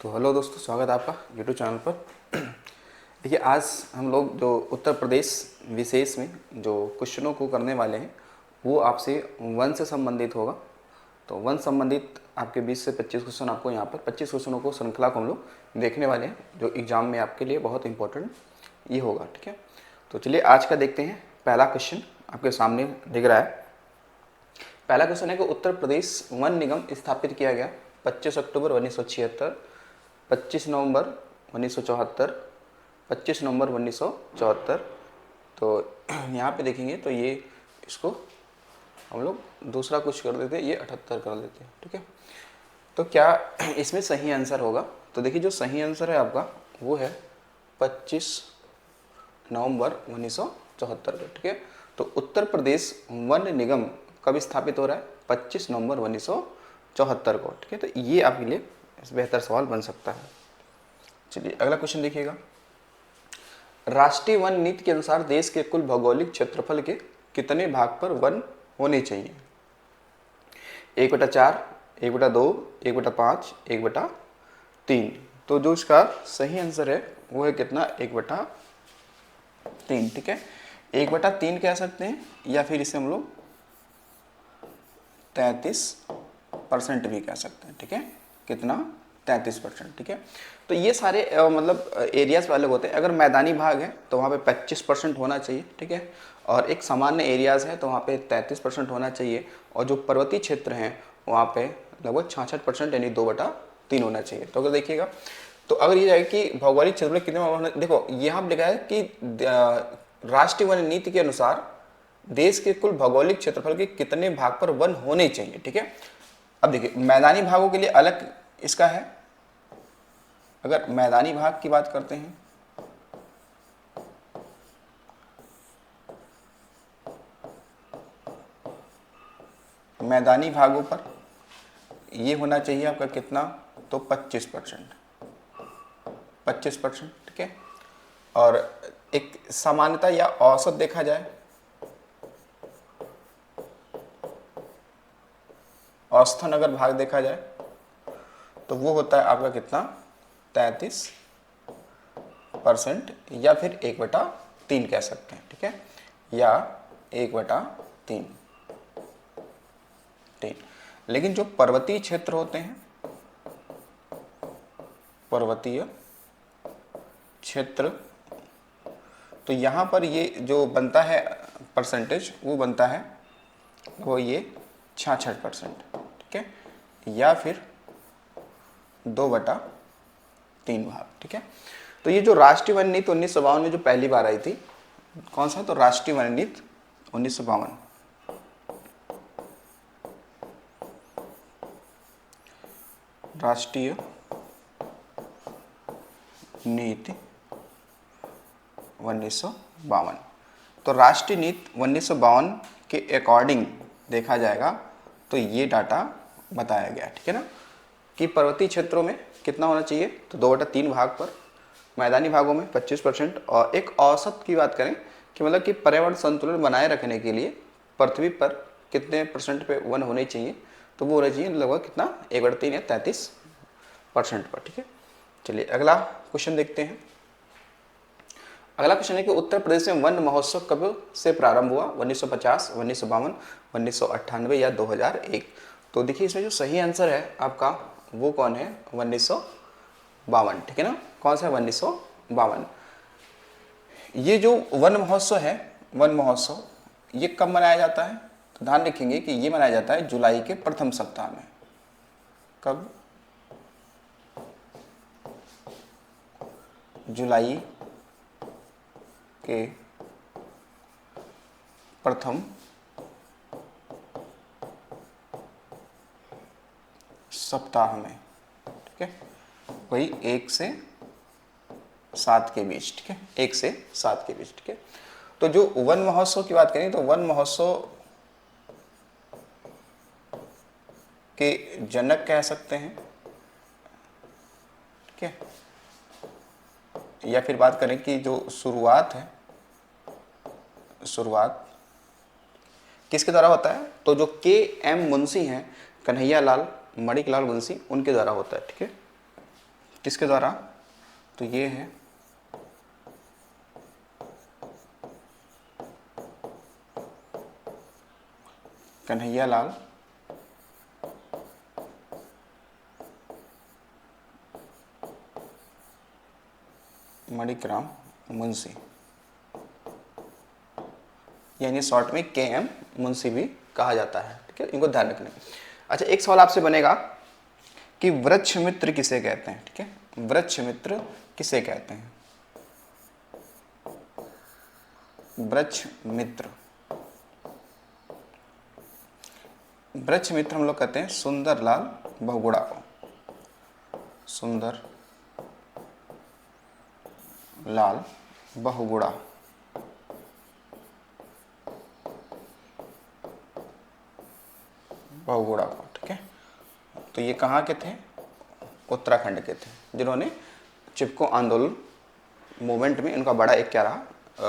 तो हेलो दोस्तों, स्वागत है आपका यूट्यूब चैनल पर। देखिए, आज हम लोग जो उत्तर प्रदेश विशेष में जो क्वेश्चनों को करने वाले हैं वो आपसे वन से संबंधित होगा। तो वन संबंधित आपके 20 से 25 क्वेश्चन आपको यहाँ पर 25 क्वेश्चनों को श्रृंखला को हम लोग देखने वाले हैं, जो एग्ज़ाम में आपके लिए बहुत इंपॉर्टेंट ये होगा। ठीक है, तो चलिए आज का देखते हैं। पहला क्वेश्चन आपके सामने दिख रहा है। पहला क्वेश्चन है कि उत्तर प्रदेश वन निगम स्थापित किया गया 25 अक्टूबर 1976, 25 नवंबर 1974, 25 नवंबर 1974। तो यहाँ पे देखेंगे तो ये इसको हम लोग दूसरा कुछ कर देते हैं, ये 78 कर देते हैं। ठीक है, तो क्या इसमें सही आंसर होगा? तो देखिए, जो सही आंसर है आपका वो है 25 नवंबर 1974 का। ठीक है, तो उत्तर प्रदेश वन निगम कब स्थापित हो रहा है? 25 नवंबर 1974 को। ठीक है, तो ये आपके लिए बेहतर सवाल बन सकता है। चलिए अगला क्वेश्चन देखिएगा। राष्ट्रीय वन नीति के अनुसार देश के कुल भौगोलिक क्षेत्रफल के कितने भाग पर वन होने चाहिए? 1/4, 1/2, 1/5, 1/3। तो जो इसका सही आंसर है वो है कितना? 1/3। ठीक है, 1/3 कह सकते हैं या फिर इसे हम लोग 33% भी कह सकते हैं। ठीक है, कितना? 33%। ठीक है, तो ये सारे मतलब एरियाज वाले होते हैं। अगर मैदानी भाग है तो वहाँ पे 25% होना चाहिए। ठीक है, और एक सामान्य एरियाज है तो वहाँ पे 33% होना चाहिए, और जो पर्वतीय क्षेत्र हैं वहाँ पे लगभग 66% यानी 2/3 होना चाहिए। तो अगर देखिएगा तो अगर ये जाएगा कि भौगोलिक क्षेत्र में कितने, देखो यहाँ लिखा है कि राष्ट्रीय वन नीति के अनुसार देश के कुल भौगोलिक क्षेत्रफल के कितने भाग पर वन होने चाहिए। ठीक है, अब देखिए मैदानी भागों के लिए अलग इसका है। अगर मैदानी भाग की बात करते हैं मैदानी भागों पर ये होना चाहिए आपका कितना? तो 25%। ठीक है, और एक सामान्यता या औसत देखा जाए, औसतन अगर भाग देखा जाए तो वो होता है आपका कितना? 33% या फिर 1/3 कह सकते हैं। ठीक है, या 1/3। लेकिन जो पर्वतीय क्षेत्र होते हैं, पर्वतीय क्षेत्र, तो यहाँ पर ये जो बनता है परसेंटेज वो बनता है वो ये 66%। ठीक है, या फिर 2/3 भाग। ठीक है, तो ये जो राष्ट्रीय वन नीति 1952 में जो पहली बार आई थी, कौन सा? तो राष्ट्रीय वन नीति 1952। राष्ट्रीय नीति 1952। तो राष्ट्रीय नीति 1952 के अकॉर्डिंग देखा जाएगा तो ये डाटा बताया गया। ठीक है ना, कि पर्वतीय क्षेत्रों में कितना होना चाहिए? तो 2/3 भाग पर, मैदानी भागों में 25%, और एक औसत की बात करें कि मतलब कि पर्यावरण संतुलन बनाए रखने के लिए पृथ्वी पर कितने % पे वन होने चाहिए? तो वो होना चाहिए लगभग कितना? 1/3 या 33% पर। ठीक है, चलिए अगला क्वेश्चन देखते हैं। अगला क्वेश्चन है कि उत्तर प्रदेश में वन महोत्सव कब से प्रारंभ हुआ? 1950, 1952, 1998 या 2001? तो देखिए इसमें जो सही आंसर है आपका वो कौन है? 1952। ठीक है ना, कौन सा है? 1952। ये जो वन महोत्सव है, वन महोत्सव ये कब मनाया जाता है? तो ध्यान रखेंगे कि ये मनाया जाता है जुलाई के प्रथम सप्ताह में। कब? जुलाई के प्रथम सप्ताह में। ठीक है, वही 1 से 7 के बीच। ठीक है, 1 से 7 के बीच। ठीक है, तो जो वन महोत्सव की बात करें तो वन महोत्सव के जनक कह सकते हैं। ठीक है, या फिर बात करें कि जो शुरुआत है, शुरुआत किसके द्वारा होता है? तो जो KM मुंशी हैं, कन्हैया लाल मणिक लाल मुंशी, उनके द्वारा होता है। ठीक है, किसके द्वारा? तो ये है कन्हैयालाल मणिक्राम मुंशी, यानी शॉर्ट में KM मुंशी भी कहा जाता है। ठीक है, इनको ध्यान रखना। अच्छा, एक सवाल आपसे बनेगा कि वृक्ष मित्र किसे कहते हैं? ठीक है, वृक्ष मित्र किसे कहते हैं? वृक्ष मित्र, वृक्ष मित्र हम लोग कहते हैं सुंदरलाल बहुगुणा को, सुंदर लाल बहुगुणा। बहुगुणा को, ठीक है। तो ये कहाँ के थे? उत्तराखंड के थे, जिन्होंने चिपको आंदोलन मूवमेंट में इनका बड़ा एक क्या रहा,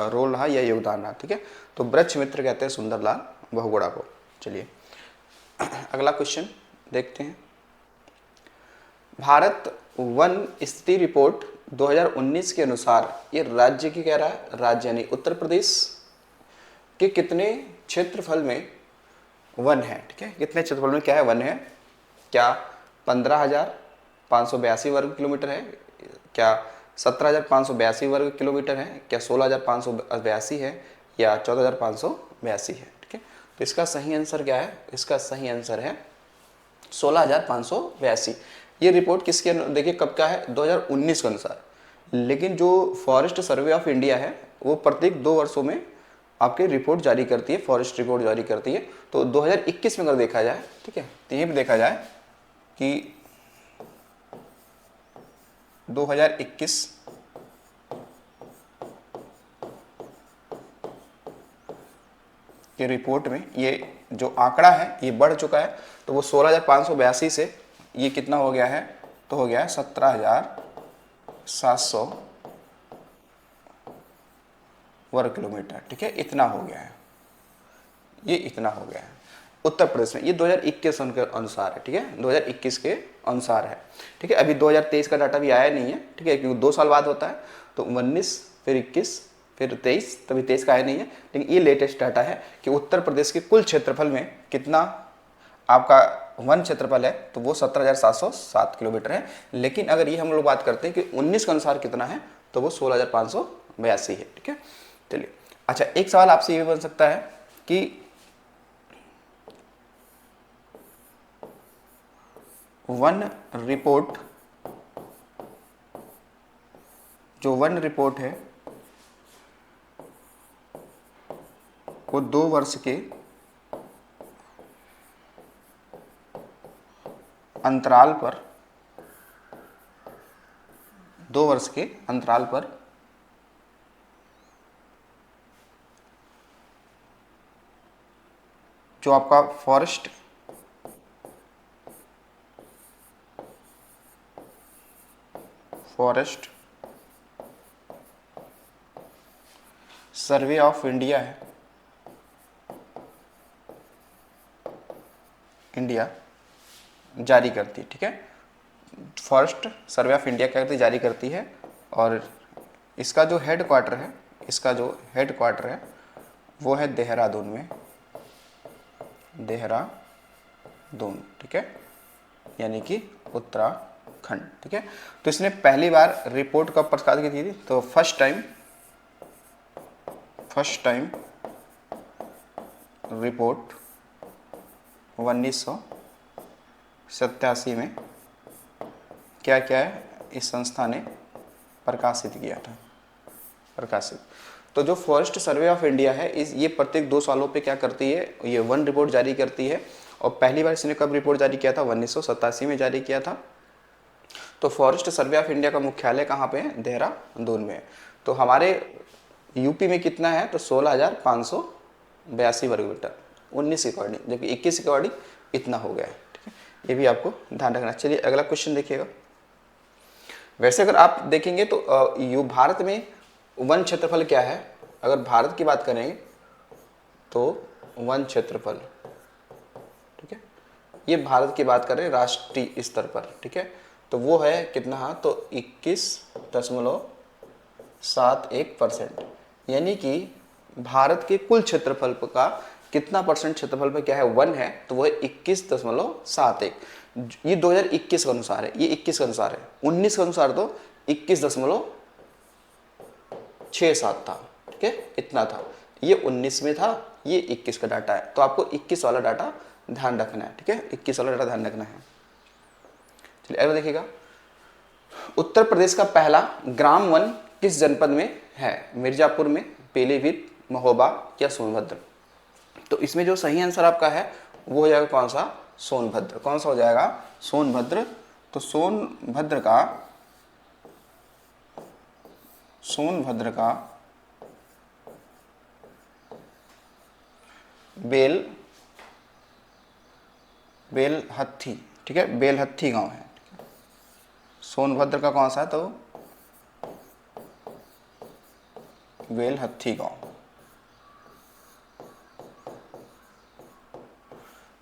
रोल रहा या योगदान रहा। ठीक है, तो वृक्ष मित्र कहते हैं सुंदरलाल बहुगुणा को। चलिए अगला क्वेश्चन देखते हैं। भारत वन स्थिति रिपोर्ट 2019 के अनुसार ये राज्य की कह रहा है, राज्य यानी उत्तर प्रदेश के कितने क्षेत्रफल में वन है? ठीक है, कितने क्षेत्रफल में क्या है, वन है? क्या 15,582 वर्ग किलोमीटर है? क्या 17,582 वर्ग किलोमीटर है? क्या 16,582 है? या 14,582 है? ठीक है, तो इसका सही आंसर क्या है? इसका सही आंसर है 16,582। ये रिपोर्ट किसके, देखिए कब का है? 2019 के अनुसार। लेकिन जो फॉरेस्ट सर्वे ऑफ इंडिया है वो प्रत्येक 2 वर्षों में आपकी रिपोर्ट जारी करती है, फॉरेस्ट रिपोर्ट जारी करती है। तो 2021 में अगर देखा जाए, ठीक है, तो ये भी देखा जाए कि 2021 के रिपोर्ट में ये जो आंकड़ा है ये बढ़ चुका है। तो वो 16,582 से ये कितना हो गया है? तो हो गया है 17,700 वर्ग किलोमीटर। ठीक है, इतना हो गया है, ये इतना हो गया है उत्तर प्रदेश में। ये 2021 के अनुसार है। ठीक है, 2021 के अनुसार है। ठीक है, अभी 2023 का डाटा भी आया नहीं है। ठीक है, क्योंकि 2 साल बाद होता है, तो 19 फिर 21 फिर 23, तभी 23 का आया नहीं है। लेकिन ये लेटेस्ट डाटा है कि उत्तर प्रदेश के कुल क्षेत्रफल में कितना आपका वन क्षेत्रफल है, तो वो 17,707 किलोमीटर है। लेकिन अगर ये हम लोग बात करते हैं कि 19 के अनुसार कितना है, तो वो 16,582 है। ठीक है, चलिए अच्छा, एक सवाल आपसे ये भी बन सकता है कि वन रिपोर्ट, जो वन रिपोर्ट है वो 2 वर्ष के अंतराल पर, 2 वर्ष के अंतराल पर जो आपका फॉरेस्ट सर्वे ऑफ इंडिया है, इंडिया जारी करती है। ठीक है, फॉरेस्ट सर्वे ऑफ इंडिया क्या करती है? जारी करती है। और इसका जो हेड क्वार्टर है, इसका जो हेड क्वार्टर है वो है देहरादून में, देहरादून। ठीक है, यानी कि उत्तराखंड। ठीक है, तो इसने पहली बार रिपोर्ट कब प्रकाशित की थी? तो फर्स्ट टाइम रिपोर्ट 1987 में क्या क्या है इस संस्था ने प्रकाशित किया था, प्रकाशित। तो जो फॉरेस्ट सर्वे ऑफ इंडिया है ये प्रत्येक 2 सालों पे क्या करती है? ये वन रिपोर्ट जारी करती है। और पहली बार इसने कब रिपोर्ट जारी किया था? 1987 में जारी किया था। तो फॉरेस्ट सर्वे ऑफ इंडिया का मुख्यालय कहाँ पे है? देहरादून में है। तो हमारे यूपी में कितना है? तो 16,582 वर्ग मीटर 19 के अकॉर्डिंग, जबकि 21 के अकॉर्डिंग इतना हो गया है। ठीक है, ये भी आपको ध्यान रखना। चलिए अगला क्वेश्चन देखिएगा। वैसे अगर आप देखेंगे तो यू भारत में वन क्षेत्रफल क्या है? अगर भारत की बात करेंगे तो वन क्षेत्रफल, ठीक है, ये भारत की बात करें राष्ट्रीय स्तर पर। ठीक है, तो वो है कितना, तो 21.71%। यानी कि भारत के कुल क्षेत्रफल का कितना परसेंट क्षेत्रफल पे क्या है, 1 है, तो वो है 21.71। ये 2021 के अनुसार है, ये 21 के अनुसार है। 19 के अनुसार तो 21.67 था, ठीक है, इतना था। ये 19 में था, ये 21 का डाटा है, तो आपको 21 वाला डाटा ध्यान रखना है, ठीक है, 21 वाला डाटा ध्यान रखना है। चलिए अगला देखिएगा, उत्तर प्रदेश का पहला ग्राम वन किस जनपद में है? मिर्जापुर में, पीलीभीत, महोबा या सोनभद्र? तो इसमें जो सही आंसर आपका है वो हो जाएगा कौन सा, सोनभद्र। कौन सा हो जाएगा, सोनभद्र। तो सोनभद्र का बेलहत्थी, ठीक है, बेलहत्थी गांव है। सोनभद्र का कौन सा है, तो बेलहत्थी गांव।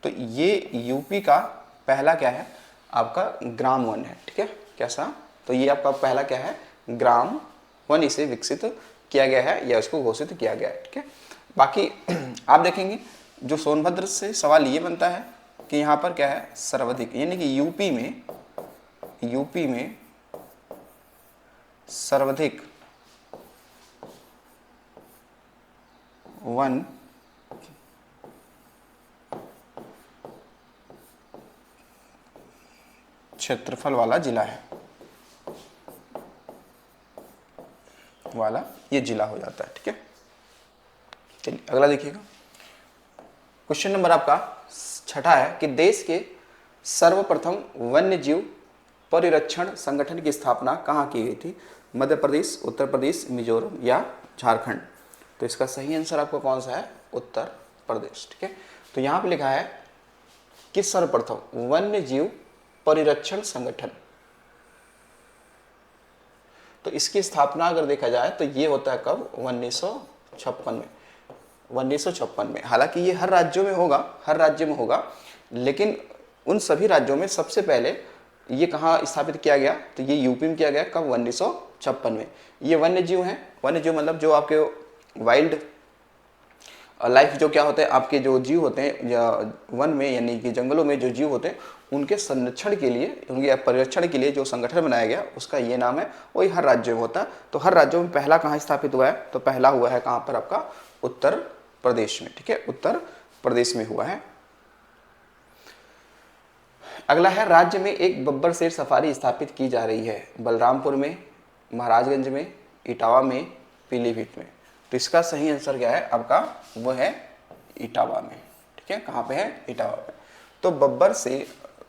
तो ये यूपी का पहला क्या है, आपका ग्राम वन है, ठीक है, कैसा, तो ये आपका पहला क्या है, ग्राम वन, इसे विकसित किया गया है या इसको घोषित किया गया है, ठीक है। बाकी आप देखेंगे जो सोनभद्र से सवाल ये बनता है कि यहाँ पर क्या है, सर्वाधिक, यानी कि यूपी में सर्वाधिक वन क्षेत्रफल वाला जिला है, वाला ये जिला हो जाता है, ठीक है। चलिए अगला देखिएगा, क्वेश्चन नंबर आपका छठा है कि देश के सर्वप्रथम वन्य जीव परिरक्षण संगठन की स्थापना कहाँ की गई थी? मध्य प्रदेश, उत्तर प्रदेश, मिजोरम या झारखंड? तो इसका सही आंसर आपका कौन सा है, उत्तर प्रदेश, ठीक है। तो यहाँ पे लिखा है कि सर्वप्रथम वन्य जीव परिरक्षण संगठन, तो इसकी स्थापना अगर देखा जाए तो ये होता है कब, 1956 में। हालांकि ये हर राज्यों में होगा, लेकिन उन सभी राज्यों में सबसे पहले ये कहाँ स्थापित किया गया, तो ये यूपी में किया गया, कब, 1956 में। ये वन्य जीव हैं, वन्य जीव मतलब जो आपके वाइल्ड लाइफ जो क्या होते हैं, आपके जो जीव होते हैं या वन में यानी कि जंगलों में जो जीव होते हैं, उनके संरक्षण के लिए, उनके परिरक्षण के लिए जो संगठन बनाया गया उसका ये नाम है, वही हर राज्य में होता है। तो हर राज्यों में पहला कहाँ स्थापित हुआ है, तो पहला हुआ है कहाँ पर, आपका उत्तर प्रदेश में, ठीक है, उत्तर प्रदेश में हुआ है। अगला है, राज्य में एक बब्बर शेर सफारी स्थापित की जा रही है, बलरामपुर में, महाराजगंज में, इटावा में, पीलीभीत में? तो इसका सही आंसर क्या है आपका, वो है इटावा में, ठीक है, कहाँ पे है, इटावा में। तो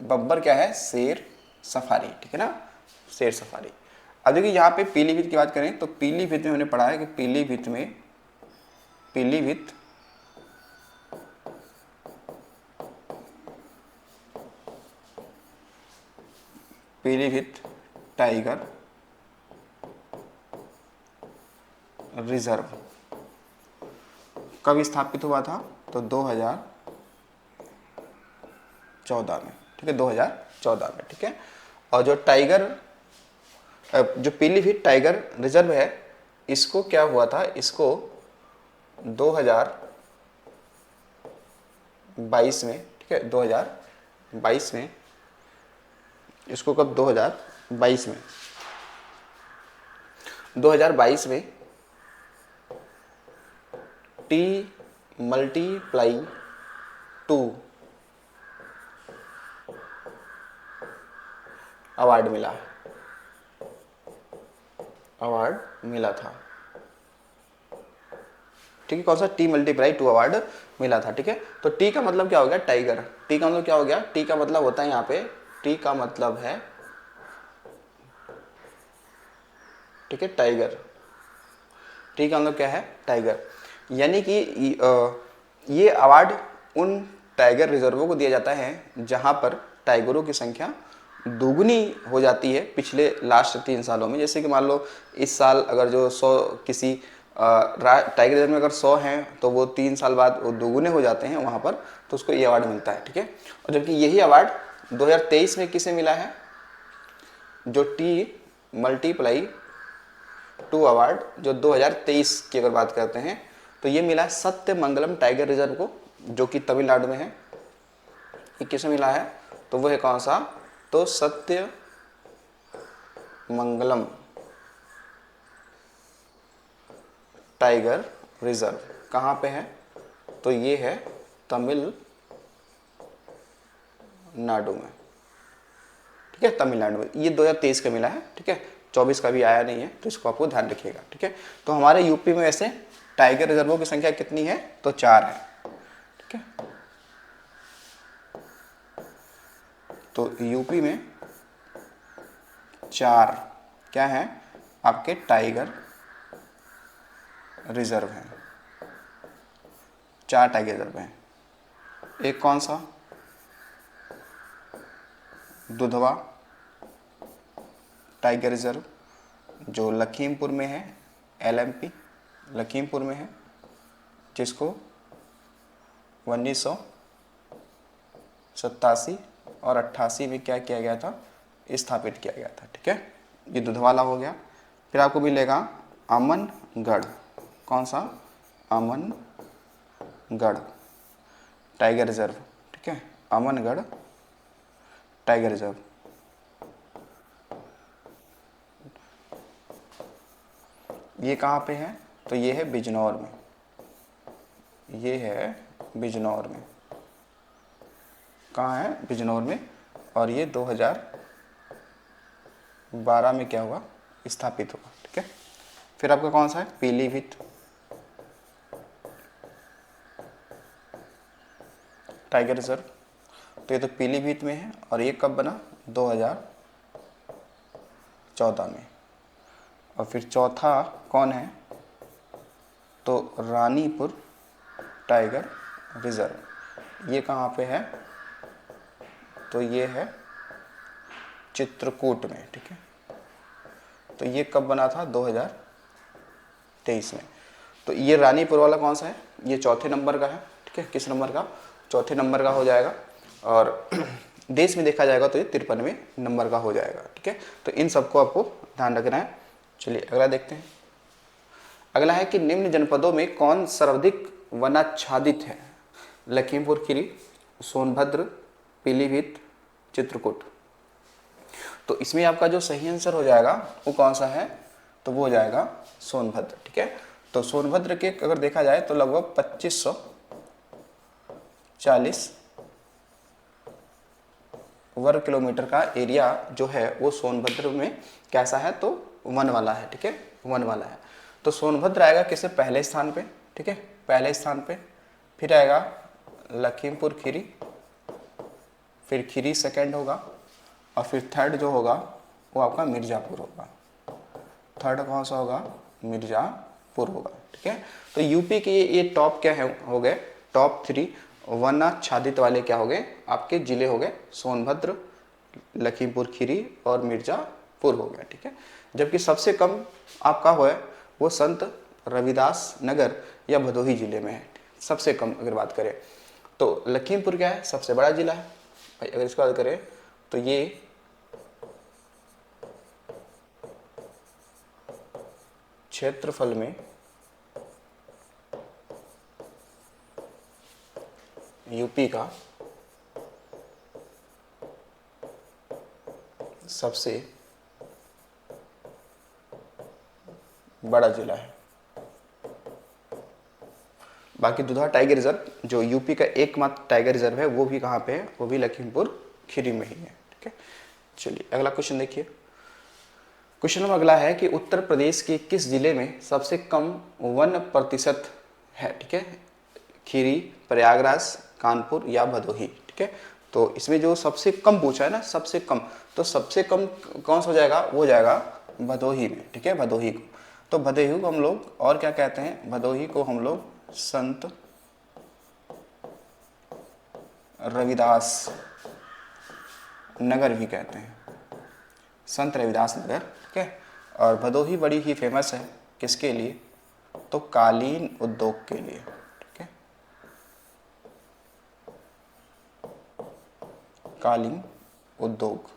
बब्बर क्या है, शेर सफारी, ठीक है ना, शेर सफारी। अब देखिए यहाँ पे पीलीभीत की बात करें तो पीलीभीत में हमने पढ़ा है कि पीलीभीत टाइगर रिजर्व कब स्थापित हुआ था, तो 2014 में, ठीक है, 2014 में, ठीक है। और जो पीलीभीत टाइगर रिजर्व है, इसको क्या हुआ था, इसको 2022 में, ठीक है, 2022 में, इसको कब, 2022 में T+2 अवार्ड मिला था, ठीक है, कौन सा, T+2 अवार्ड मिला था, ठीक है। तो टी का मतलब क्या हो गया, टाइगर। टी का मतलब क्या हो गया, टी का मतलब होता है यहाँ पे, टी का मतलब है, ठीक है, टाइगर। टी का मतलब क्या है, टाइगर। यानी कि ये अवार्ड उन टाइगर रिजर्वों को दिया जाता है जहां पर टाइगरों की संख्या दोगुनी हो जाती है पिछले लास्ट 3 सालों में। जैसे कि मान लो इस साल अगर जो 100 किसी टाइगर रिजर्व में अगर 100 हैं तो वो 3 साल बाद वो दोगुने हो जाते हैं वहाँ पर, तो उसको ये अवार्ड मिलता है, ठीक है। और जबकि यही अवार्ड 2023 में किसे मिला है, जो T+2 अवार्ड जो 2023 की अगर बात करते हैं तो ये मिला सत्यमंगलम टाइगर रिजर्व को, जो कि तमिलनाडु में है। ये किसे मिला है? तो वो है कौन सा? तो सत्यमंगलम टाइगर रिजर्व कहाँ पे है? तो ये है तमिलनाडु में, ठीक है, तमिलनाडु में। ये 2023 का मिला है, ठीक है, 24 का भी आया नहीं है, तो इसको आपको ध्यान रखिएगा, ठीक है। तो हमारे यूपी में वैसे टाइगर रिजर्वों की संख्या कितनी है? तो 4 है, ठीक है। तो यूपी में 4 क्या है आपके टाइगर रिजर्व हैं, 4 टाइगर रिजर्व हैं। एक कौन सा? दुधवा टाइगर रिजर्व जो लखीमपुर में है, LMP लखीमपुर में है, जिसको 1987 और 88 में क्या किया गया था? स्थापित किया गया था, ठीक है। ये दुधवाला हो गया। फिर आपको मिलेगा अमनगढ़। कौन सा? अमनगढ़ टाइगर रिजर्व, ठीक है, अमनगढ़ टाइगर रिजर्व। ये कहाँ पे है? तो ये है बिजनौर में, ये है बिजनौर में। कहाँ है? बिजनौर में। और ये 2012 में क्या हुआ? स्थापित हुआ, ठीक है। फिर आपका कौन सा है? Pilibhit tiger reserve. तो ये तो पीलीभीत में है, और ये कब बना? 2014 में। और फिर चौथा कौन है? तो रानीपुर टाइगर रिजर्व। ये कहाँ पे है? तो ये है चित्रकूट में, ठीक है। तो ये कब बना था? 2023 में। तो ये रानीपुर वाला कौन सा है? ये चौथे नंबर का है, ठीक है। किस नंबर का? चौथे नंबर का हो जाएगा। और देश में देखा जाएगा तो ये 53वें नंबर का हो जाएगा, ठीक है। तो इन सबको आपको ध्यान रखना है। चलिए अगला देखते हैं। अगला है कि निम्न जनपदों में कौन सर्वाधिक वनाच्छादित है? लखीमपुर खीरी, सोनभद्र, पीलीभीत, चित्रकूट। तो इसमें आपका जो सही आंसर हो जाएगा वो कौन सा है? तो वो हो जाएगा सोनभद्र, ठीक है। तो सोनभद्र के अगर देखा जाए तो लगभग 2540 वर्ग किलोमीटर का एरिया जो है वो सोनभद्र में कैसा है? तो वन वाला है, ठीक है, वन वाला है। तो सोनभद्र आएगा किसे? पहले स्थान पे, ठीक है, पहले स्थान पे। फिर आएगा लखीमपुर खीरी, फिर खीरी सेकंड होगा, और फिर थर्ड जो होगा वो आपका मिर्ज़ापुर होगा। थर्ड कौन सा होगा? मिर्ज़ापुर होगा, ठीक है। तो यूपी के ये टॉप क्या है हो गए? टॉप 3 वनाच्छादित वाले क्या हो गए? आपके जिले हो गए सोनभद्र, लखीमपुर खीरी और मिर्ज़ापुर हो गया, ठीक है। जबकि सबसे कम आपका हो है वो संत रविदास नगर या भदोही जिले में है, सबसे कम अगर बात करें तो। लखीमपुर क्या है? सबसे बड़ा जिला है भाई। अगर इसको बात करें तो ये क्षेत्रफल में यूपी का सबसे बड़ा जिला है। बाकी दुधा टाइगर रिजर्व जो यूपी का एकमात्र टाइगर रिजर्व है वो भी कहाँ पे है? वो भी लखीमपुर खीरी में ही है, ठीक है। चलिए अगला क्वेश्चन देखिए। क्वेश्चन नंबर अगला है कि उत्तर प्रदेश के किस जिले में सबसे कम वन प्रतिशत है? ठीक है, खीरी, प्रयागराज, कानपुर या भदोही, ठीक है। तो इसमें जो सबसे कम पूछा है ना, सबसे कम, तो सबसे कम कौन सा हो जाएगा? वो हो जाएगा भदोही में, ठीक है, भदोही को। तो भदोही को हम लोग और क्या कहते हैं? भदोही को हम लोग संत रविदास नगर भी कहते हैं, संत रविदास नगर, ठीक है। और भदोही बड़ी ही फेमस है किसके लिए? तो कालीन उद्योग के लिए, ठीक है, कालीन उद्योग।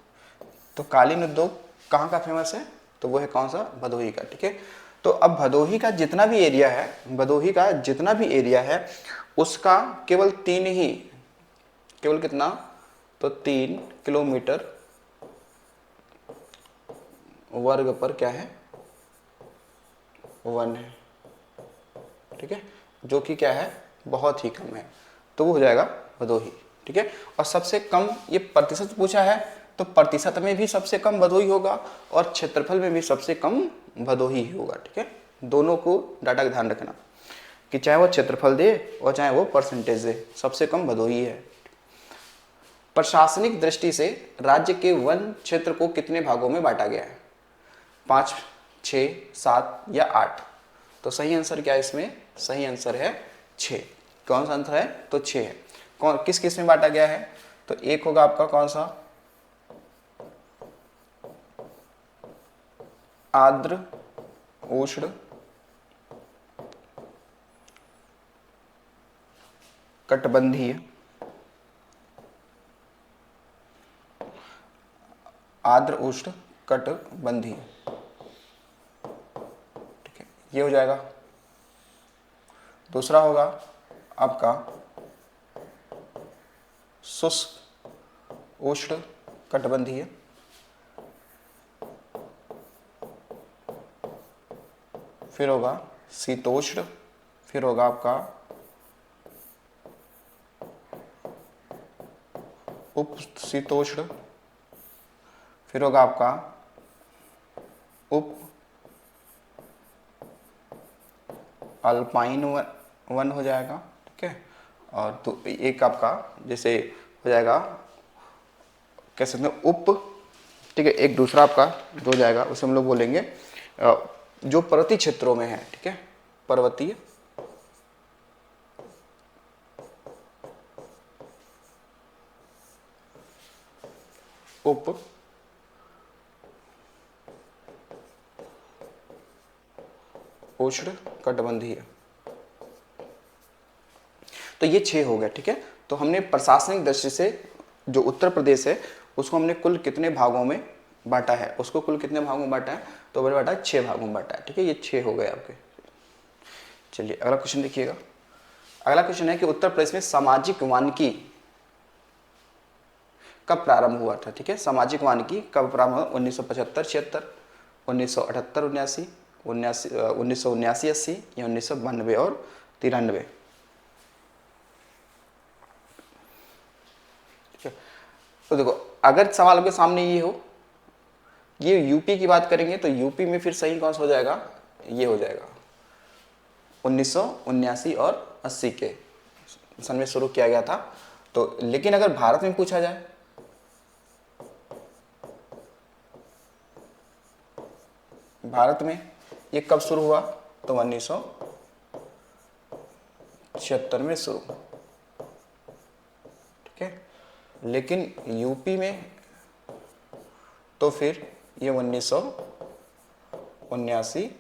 तो कालीन उद्योग कहाँ का फेमस है? तो वो है कौन सा? भदोही का। ठीक है, तो अब भदोही का जितना भी एरिया है, भदोही का जितना भी एरिया है उसका केवल 3 ही, केवल कितना? तो 3 किलोमीटर वर्ग पर क्या है? वन है। ठीक है, जो कि क्या है? बहुत ही कम है, तो वो हो जाएगा भदोही। ठीक है, और सबसे कम ये प्रतिशत पूछा है, तो प्रतिशत में भी सबसे कम भदोही होगा और क्षेत्रफल में भी सबसे कम भदोही ही होगा। ठीक है, दोनों को डाटा का ध्यान रखना कि चाहे वो क्षेत्रफल दे और चाहे वो परसेंटेज दे, सबसे कम भदोही है। प्रशासनिक दृष्टि से राज्य के वन क्षेत्र को कितने भागों में बांटा गया है? 5, 6, 7 या 8? तो सही आंसर क्या है इसमें? सही आंसर है 6। कौन सा आंसर है? तो 6 है। कौन किस किस में बांटा गया है? तो एक होगा आपका कौन सा? आर्द्र उष्ण कटिबंधीय, आर्द्र उष्ण कटिबंधीय। ठीक है, ये हो जाएगा। दूसरा होगा आपका शुष्क उष्ण कटिबंधीय, फिर होगा शीतोष्ण, फिर होगा आपका उप शीतोष्ण, फिर होगा आपका उप अल्पाइन वन हो जाएगा। ठीक है, और तो एक आपका जैसे हो जाएगा कह सकते हैं उप, ठीक है, एक दूसरा आपका जो जाएगा उसे हम लोग बोलेंगे जो पर्वतीय क्षेत्रों में है। ठीक है, पर्वतीय उप उष्ण कटिबंधीय। तो ये 6 हो गए। ठीक है, तो हमने प्रशासनिक दृष्टि से जो उत्तर प्रदेश है उसको हमने कुल कितने भागों में बांटा है? उसको कुल कितने भागों में बांटा है? तो मैंने बांटा 6 भागों में बांटा है। ठीक है, ये 6 हो गए आपके। चलिए अगला क्वेश्चन देखिएगा। अगला क्वेश्चन है कि उत्तर प्रदेश में सामाजिक वानिकी कब प्रारंभ हुआ था? ठीक है, सामाजिक वानिकी कब प्रारंभ हुआ? 1975 76, 1978 79, 1979 80 या 1992 और 93? तो देखो, अगर सवाल के सामने ये हो, ये यूपी की बात करेंगे तो यूपी में फिर सही कौन सा हो जाएगा? ये हो जाएगा 1979 और 80 के सन में शुरू किया गया था। तो लेकिन अगर भारत में पूछा जाए, भारत में ये कब शुरू हुआ? तो 1976 में शुरू। ठीक है, लेकिन यूपी में तो फिर ये 1979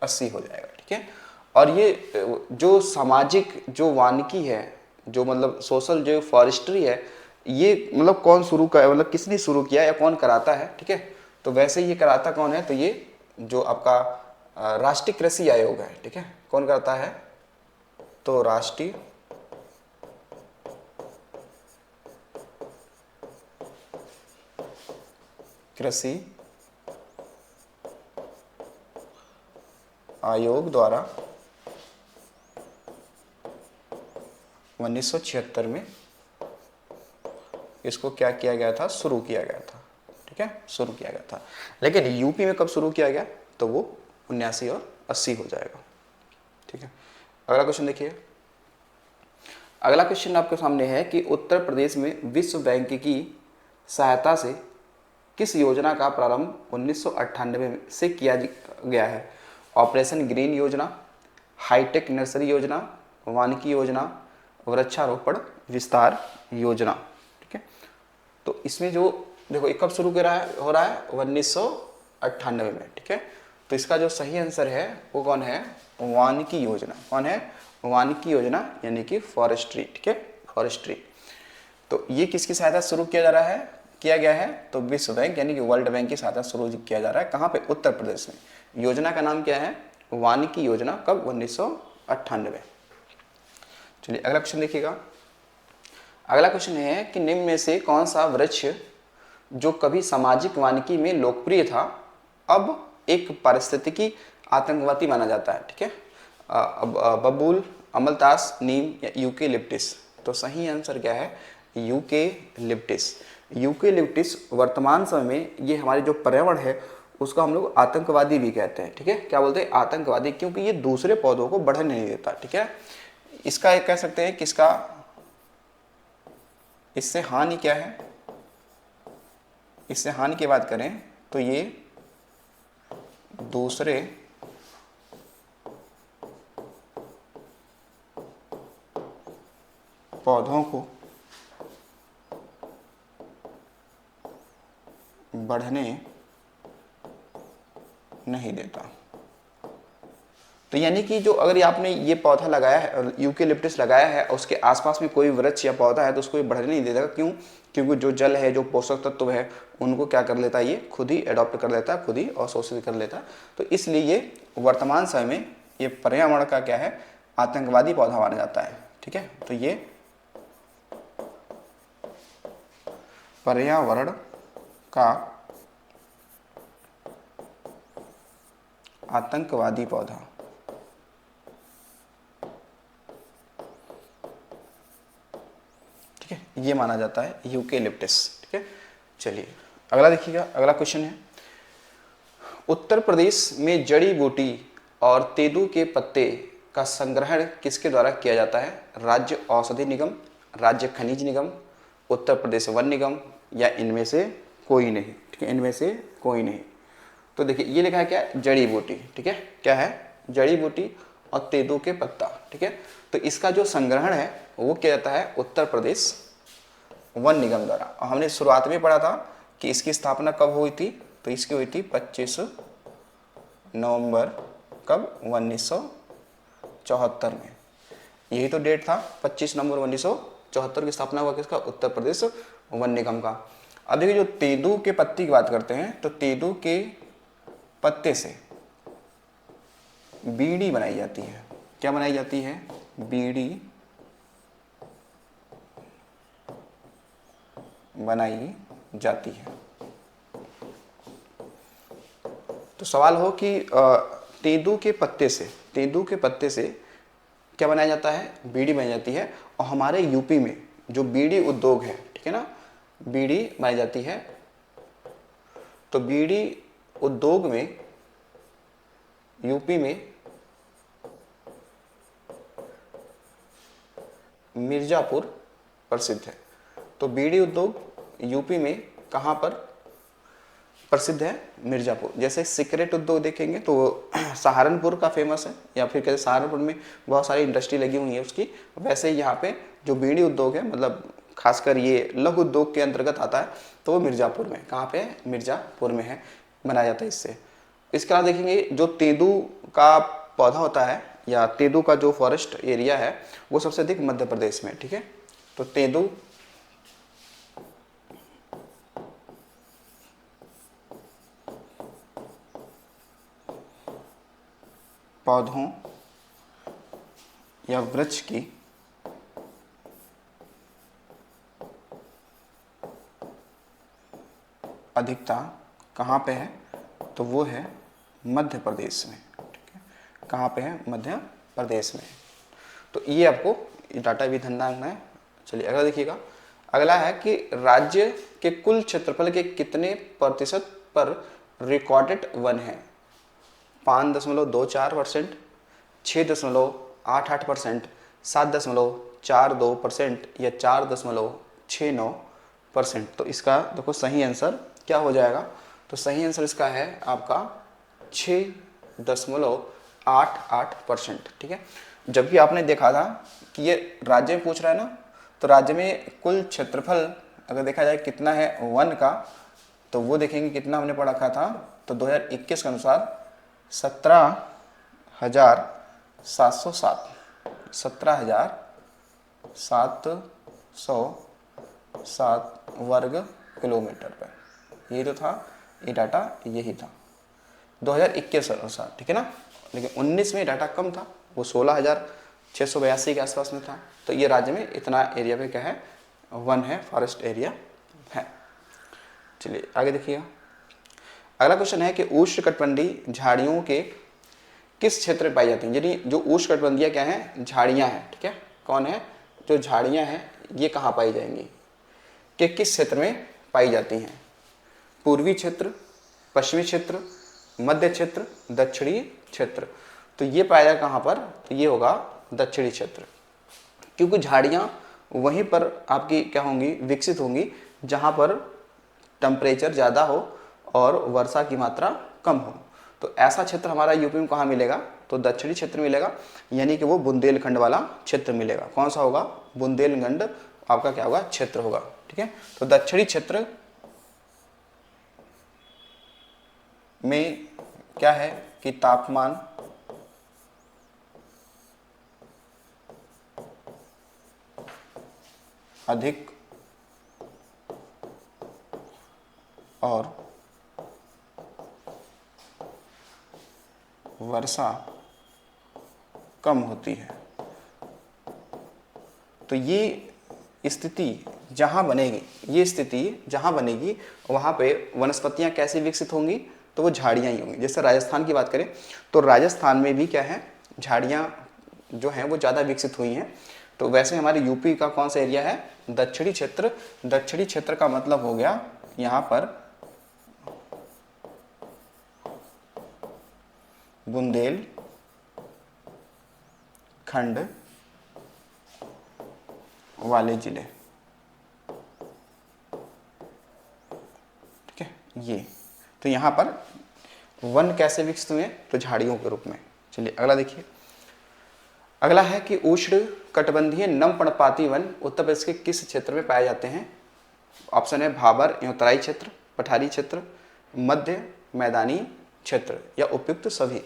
80 हो जाएगा। ठीक है, और ये जो सामाजिक जो वानिकी है, जो मतलब सोशल जो फॉरेस्ट्री है, ये मतलब कौन शुरू कर, मतलब किसने शुरू किया या कौन कराता है? ठीक है, तो वैसे ये कराता कौन है? तो ये जो आपका राष्ट्रीय कृषि आयोग है। ठीक है, कौन करता है? तो राष्ट्रीय कृषि आयोग द्वारा 1976 में इसको क्या किया गया था? शुरू किया गया था। ठीक है, शुरू किया गया था। लेकिन यूपी में कब शुरू किया गया? तो वो 79 और 80 हो जाएगा। ठीक है, अगला क्वेश्चन देखिए। अगला क्वेश्चन आपके सामने है कि उत्तर प्रदेश में विश्व बैंक की सहायता से किस योजना का प्रारंभ 1998 से किया गया है? ऑपरेशन ग्रीन योजना, हाईटेक नर्सरी योजना, वानिकी योजना, वृक्षारोपण विस्तार योजना। ठीक है, तो इसमें जो देखो ये कब शुरू हो रहा है? 1998 में। ठीक है, तो इसका जो सही आंसर है वो कौन है? वानिकी योजना। कौन है? वानिकी योजना, यानी कि फॉरेस्ट्री। ठीक है, फॉरेस्ट्री। तो ये किसकी सहायता से शुरू किया जा रहा है? किया गया है? तो विश्व बैंक यानी कि वर्ल्ड बैंक की सहायता शुरू किया जा रहा है। कहाँ पे? उत्तर प्रदेश में। योजना का नाम क्या है? वानिकी योजना। कब? 1998। चलिए अगला क्वेश्चन देखिएगा। अगला क्वेश्चन है कि निम्न में से कौन सा वृक्ष जो कभी सामाजिक वानिकी में लोकप्रिय था अब एक पारिस्थितिकी आतंकवादी माना जाता है? ठीक है, बबूल, अमलतास, नीम या यूकेलिप्टिस। तो सही आंसर क्या है? यूकेलिप्टिस। यूकेलिप्टिस वर्तमान समय में ये हमारे जो पर्यावरण है उसको हम लोग आतंकवादी भी कहते हैं। ठीक है, क्या बोलते हैं? आतंकवादी, क्योंकि ये दूसरे पौधों को बढ़ने नहीं देता। ठीक है, इसका एक कह सकते हैं किसका, इससे हानि क्या है? इससे हानि की बात करें तो ये दूसरे पौधों को बढ़ने नहीं देता। तो यानी कि जो अगर आपने ये पौधा लगाया है, यूकेलिप्टस लगाया है, और उसके आसपास में कोई वृक्ष या पौधा है तो उसको ये बढ़ने नहीं देगा। क्यों? क्योंकि जो जल है, जो पोषक तत्व है, उनको क्या कर लेता है? ये खुद ही एडॉप्ट कर लेता है, खुद ही अवशोषित कर लेता है। तो इसलिए ये वर्तमान समय में ये पर्यावरण का क्या है? आतंकवादी पौधा माना जाता है। ठीक है, तो ये पर्यावरण का आतंकवादी पौधा। ठीक है, ये माना जाता है यूकेलिप्टस। ठीक है, चलिए अगला देखिएगा। अगला क्वेश्चन है, उत्तर प्रदेश में जड़ी बूटी और तेंदू के पत्ते का संग्रहण किसके द्वारा किया जाता है? राज्य औषधि निगम, राज्य खनिज निगम, उत्तर प्रदेश वन निगम या इनमें से कोई नहीं। ठीक है, इनमें से कोई नहीं। तो देखिए ये लिखा है क्या? जड़ी बूटी। ठीक है, क्या है? जड़ी बूटी और तेंदू के पत्ता। ठीक है, तो इसका जो संग्रहण है वो किया जाता है उत्तर प्रदेश वन निगम द्वारा। और हमने शुरुआत में पढ़ा था कि इसकी स्थापना कब हुई थी? तो इसकी हुई थी 25 नवंबर कब? 1974 में। यही तो डेट था, 25 नवंबर 1974 की स्थापना हुआ किसका? उत्तर प्रदेश वन निगम का। अब देखिए जो तेंदू के पत्ती की बात करते हैं तो तेंदू के पत्ते से बीड़ी बनाई जाती है। क्या बनाई जाती है? बीड़ी बनाई जाती है। तो सवाल हो कि तेंदू के पत्ते से क्या बनाया जाता है? बीड़ी बनाई जाती है। और हमारे यूपी में जो बीड़ी उद्योग है, ठीक है ना, बीड़ी बनाई जाती है। तो बीड़ी उद्योग में यूपी में मिर्जापुर प्रसिद्ध है। तो बीड़ी उद्योग यूपी में कहाँ पर प्रसिद्ध है? मिर्जापुर। जैसे सिगरेट उद्योग देखेंगे तो सहारनपुर का फेमस है, या फिर कहते सहारनपुर में बहुत सारी इंडस्ट्री लगी हुई है उसकी। वैसे यहाँ पे जो बीड़ी उद्योग है, मतलब खासकर ये लघु उद्योग के अंतर्गत आता है, तो वो मिर्जापुर में। कहाँ पे है? मिर्जापुर में है, बनाया जाता है इससे। इसके अलावा देखेंगे जो तेंदू का पौधा होता है या तेंदू का जो फॉरेस्ट एरिया है वो सबसे अधिक मध्य प्रदेश में। ठीक है, तो तेंदू पौधों या वृक्ष की अधिकता कहाँ पे है? तो वो है मध्य प्रदेश में। ठीक है, कहाँ पे है? मध्य प्रदेश में। तो ये आपको ये डाटा भी ध्यान रखना है। चलिए अगला देखिएगा। अगला है कि राज्य के कुल क्षेत्रफल के कितने प्रतिशत पर रिकॉर्डेड वन है? 5.24%, 6.88%, 7.42% या 4.69%। तो इसका देखो सही आंसर क्या हो जाएगा? तो सही आंसर इसका है आपका 6.88%। ठीक है, जबकि आपने देखा था कि ये राज्य में पूछ रहा है ना, तो राज्य में कुल क्षेत्रफल अगर देखा जाए कितना है वन का, तो वो देखेंगे कितना हमने पढ़ा था। तो 2021 के अनुसार 17,707 17,707 वर्ग किलोमीटर पे। ये जो था ये डाटा यही था 2021 अनुसार, ठीक है ना। लेकिन 19 में डाटा कम था, वो 16,682 के आसपास में था। तो ये राज्य में इतना एरिया पे क्या है, वन है, फॉरेस्ट एरिया है। चलिए आगे देखिएगा। अगला क्वेश्चन है कि उष्णकटिबंधीय झाड़ियों के किस क्षेत्र में पाई जाती हैं। यानी जो उष्णकटिबंधीय क्या है, झाड़ियाँ हैं, ठीक है। कौन है, जो झाड़ियाँ हैं ये कहाँ पाई जाएंगी, कि किस क्षेत्र में पाई जाती हैं। पूर्वी क्षेत्र, पश्चिमी क्षेत्र, मध्य क्षेत्र, दक्षिणी क्षेत्र। तो ये पाया जाएगा कहाँ पर, तो ये होगा दक्षिणी क्षेत्र, क्योंकि झाड़ियाँ वहीं पर आपकी क्या होंगी, विकसित होंगी जहाँ पर टेम्परेचर ज़्यादा हो और वर्षा की मात्रा कम हो। तो ऐसा क्षेत्र हमारा यूपी में कहाँ मिलेगा, तो दक्षिणी क्षेत्र मिलेगा, यानी कि वो बुंदेलखंड वाला क्षेत्र मिलेगा। कौन सा होगा, बुंदेलखंड आपका क्या होगा, क्षेत्र होगा, ठीक है। तो दक्षिणी क्षेत्र में क्या है कि तापमान अधिक और वर्षा कम होती है। तो ये स्थिति जहाँ बनेगी, ये स्थिति जहाँ बनेगी वहाँ पे वनस्पतियाँ कैसे विकसित होंगी, तो वो झाड़ियाँ ही होंगी। जैसे राजस्थान की बात करें तो राजस्थान में भी क्या है, झाड़ियाँ जो हैं वो ज़्यादा विकसित हुई हैं। तो वैसे हमारे यूपी का कौन सा एरिया है, दक्षिणी क्षेत्र। दक्षिणी क्षेत्र का मतलब हो गया यहाँ पर बुंदेलखंड वाले जिले, ठीक है। ये तो यहाँ पर वन कैसे विकसित हुए, तो झाड़ियों के रूप में। चलिए अगला देखिए। अगला है कि उष्ण कटिबंधीय नम पर्णपाती वन उत्तर प्रदेश के किस क्षेत्र में पाए जाते हैं। ऑप्शन है भाबर एवं तराई क्षेत्र, पठारी क्षेत्र, मध्य मैदानी क्षेत्र या उपयुक्त सभी।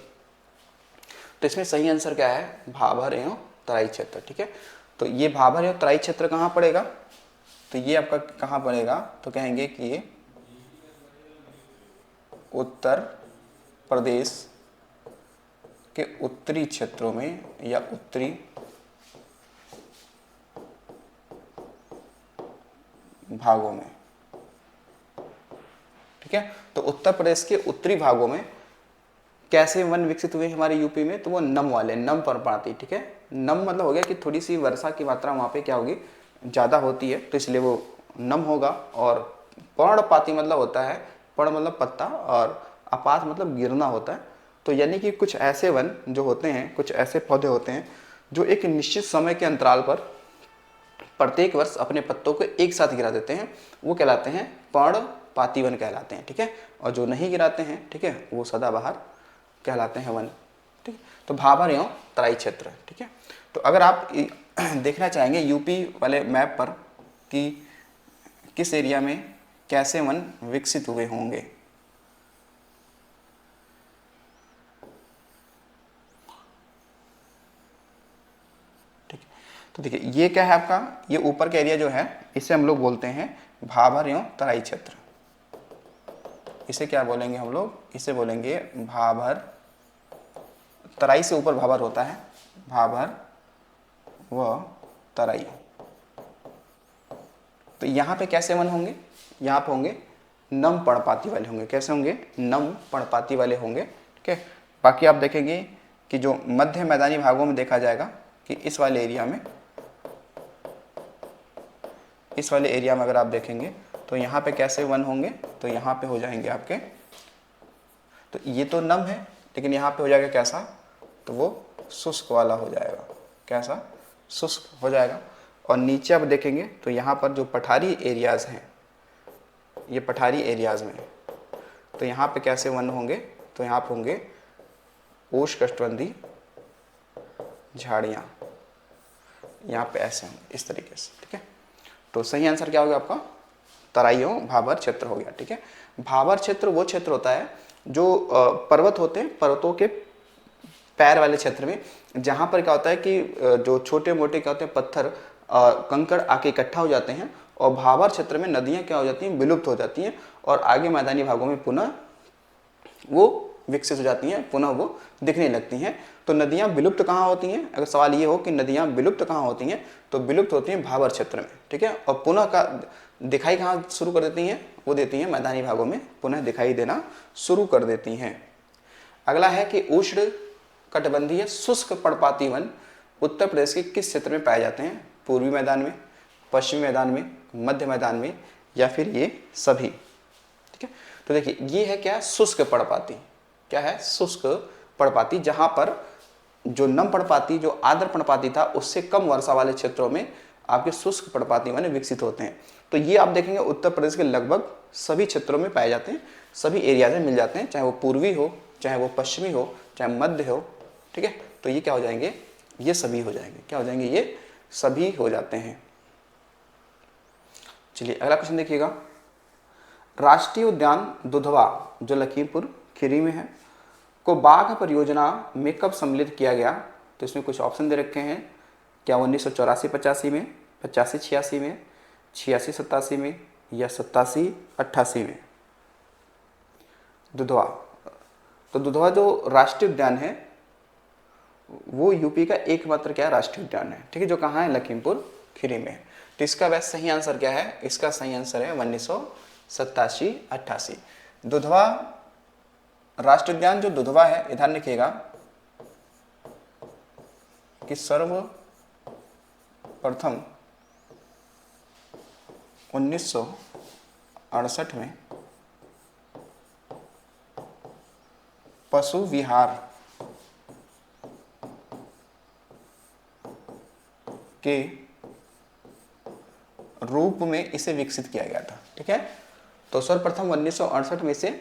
तो इसमें सही आंसर क्या है, भाबर एवं तराई क्षेत्र, ठीक है। तो ये भाबर एवं तराई क्षेत्र कहाँ पड़ेगा, तो ये आपका कहाँ पड़ेगा, तो कहेंगे कि ये उत्तर प्रदेश के उत्तरी क्षेत्रों में या उत्तरी भागों में, ठीक है। तो उत्तर प्रदेश के उत्तरी भागों में कैसे वन विकसित हुए हमारे यूपी में, तो वो नम वाले, नम पर्णपाती, ठीक है। नम मतलब हो गया कि थोड़ी सी वर्षा की मात्रा वहाँ पे क्या होगी, ज़्यादा होती है, तो इसलिए वो नम होगा। और पर्णपाती मतलब होता है, पर्ण मतलब पत्ता और अपात मतलब गिरना होता है। तो यानी कि कुछ ऐसे वन जो होते हैं, कुछ ऐसे पौधे होते हैं जो एक निश्चित समय के अंतराल पर प्रत्येक वर्ष अपने पत्तों को एक साथ गिरा देते हैं, वो कहलाते हैं पर्णपाती वन कहलाते हैं, ठीक है। और जो नहीं गिराते हैं, ठीक है, वो सदाबहार कहलाते हैं वन, ठीक है। तो भाबर एवं तराई क्षेत्र, ठीक है। तो अगर आप देखना चाहेंगे यूपी वाले मैप पर कि किस एरिया में कैसे वन विकसित हुए होंगे, ठीक है। तो देखिए ये क्या है आपका, ये ऊपर का एरिया जो है इसे हम लोग बोलते हैं भाबर एवं तराई क्षेत्र। इसे क्या बोलेंगे हम लोग, इसे बोलेंगे भाबर, तराई से ऊपर भाबर होता है, भाबर व तराई। तो यहाँ पे कैसे वन होंगे, यहाँ पे होंगे नम पर्णपाती वाले होंगे। कैसे होंगे, नम पर्णपाती वाले होंगे, ठीक है। बाकी आप देखेंगे कि जो मध्य मैदानी भागों में देखा जाएगा कि इस वाले एरिया में, इस वाले एरिया में अगर आप देखेंगे तो यहाँ पे कैसे वन होंगे, तो यहाँ पे हो जाएंगे आपके, तो ये तो नम है लेकिन यहाँ पे हो जाएगा कैसा, तो वो शुष्क वाला हो जाएगा। कैसा, शुष्क हो जाएगा। और नीचे आप देखेंगे तो यहाँ पर जो पठारी एरियाज हैं, ये पठारी एरियाज में, तो यहाँ पे कैसे वन होंगे, तो यहाँ पे होंगे उष्णकटिबंधीय झाड़ियाँ, यहाँ पे ऐसे होंगे इस तरीके से, ठीक है। तो सही आंसर क्या होगा आपका, तराई एवं भाबर क्षेत्र हो गया, ठीक है। भाबर क्षेत्र वो क्षेत्र होता है जो पर्वत होते हैं, पर्वतों के पैर वाले क्षेत्र में, जहाँ पर क्या होता है कि जो छोटे मोटे क्या होते हैं पत्थर कंकड़ आके इकट्ठा हो जाते हैं, और भाबर क्षेत्र में नदियाँ क्या हो जाती हैं, विलुप्त हो जाती हैं और आगे मैदानी भागों में पुनः वो विकसित हो जाती हैं, पुनः वो दिखने लगती हैं। तो नदियाँ विलुप्त कहाँ होती हैं, अगर सवाल ये हो कि नदियाँ विलुप्त कहाँ होती हैं, तो विलुप्त होती हैं भाबर क्षेत्र में, ठीक है। और पुनः का दिखाई कहाँ शुरू कर देती हैं, वो देती हैं मैदानी भागों में पुनः दिखाई देना शुरू कर देती हैं। अगला है कि उष्ण कटिबंधीय शुष्क पर्णपाती वन उत्तर प्रदेश के किस क्षेत्र में पाए जाते हैं, पूर्वी मैदान में, पश्चिमी मैदान में, मध्य मैदान में, या फिर ये सभी, ठीक है। तो देखिए ये है क्या, शुष्क पर्णपाती, क्या है, शुष्क पर्णपाती, जहां पर जो नम पर्णपाती, जो आर्द्र पर्णपाती था, उससे कम वर्षा वाले क्षेत्रों में आपके शुष्क पर्णपाती वन विकसित होते हैं। तो ये आप देखेंगे उत्तर प्रदेश के लगभग सभी क्षेत्रों में पाए जाते हैं, सभी एरियाज में मिल जाते हैं, चाहे वो पूर्वी हो, चाहे वो पश्चिमी हो, चाहे मध्य हो, ठीक है। तो ये क्या हो जाएंगे, ये सभी हो जाएंगे, क्या हो जाएंगे, ये सभी हो जाते हैं। चलिए अगला क्वेश्चन देखिएगा, राष्ट्रीय उद्यान दुधवा जो लखीमपुर खीरी में है को बाघ परियोजना में कब सम्मिलित किया गया, तो इसमें कुछ ऑप्शन दे रखे हैं, क्या 1984-85 में, 85-86 में, 86-87 में, या 87-88 में। दुधवा, तो दुधवा जो राष्ट्रीय उद्यान है वो यूपी का एकमात्र क्या राष्ट्रीय उद्यान है, ठीक है, जो कहाँ है, लखीमपुर खीरी में है। तो इसका वैसे सही आंसर क्या है, इसका सही आंसर है 1987-88। दुधवा राष्ट्रीय उद्यान जो दुधवा है, ध्यान रखिएगा कि सर्वप्रथम 1968 में पशु विहार के रूप में इसे विकसित किया गया था, ठीक है। तो सर्वप्रथम 1968 में से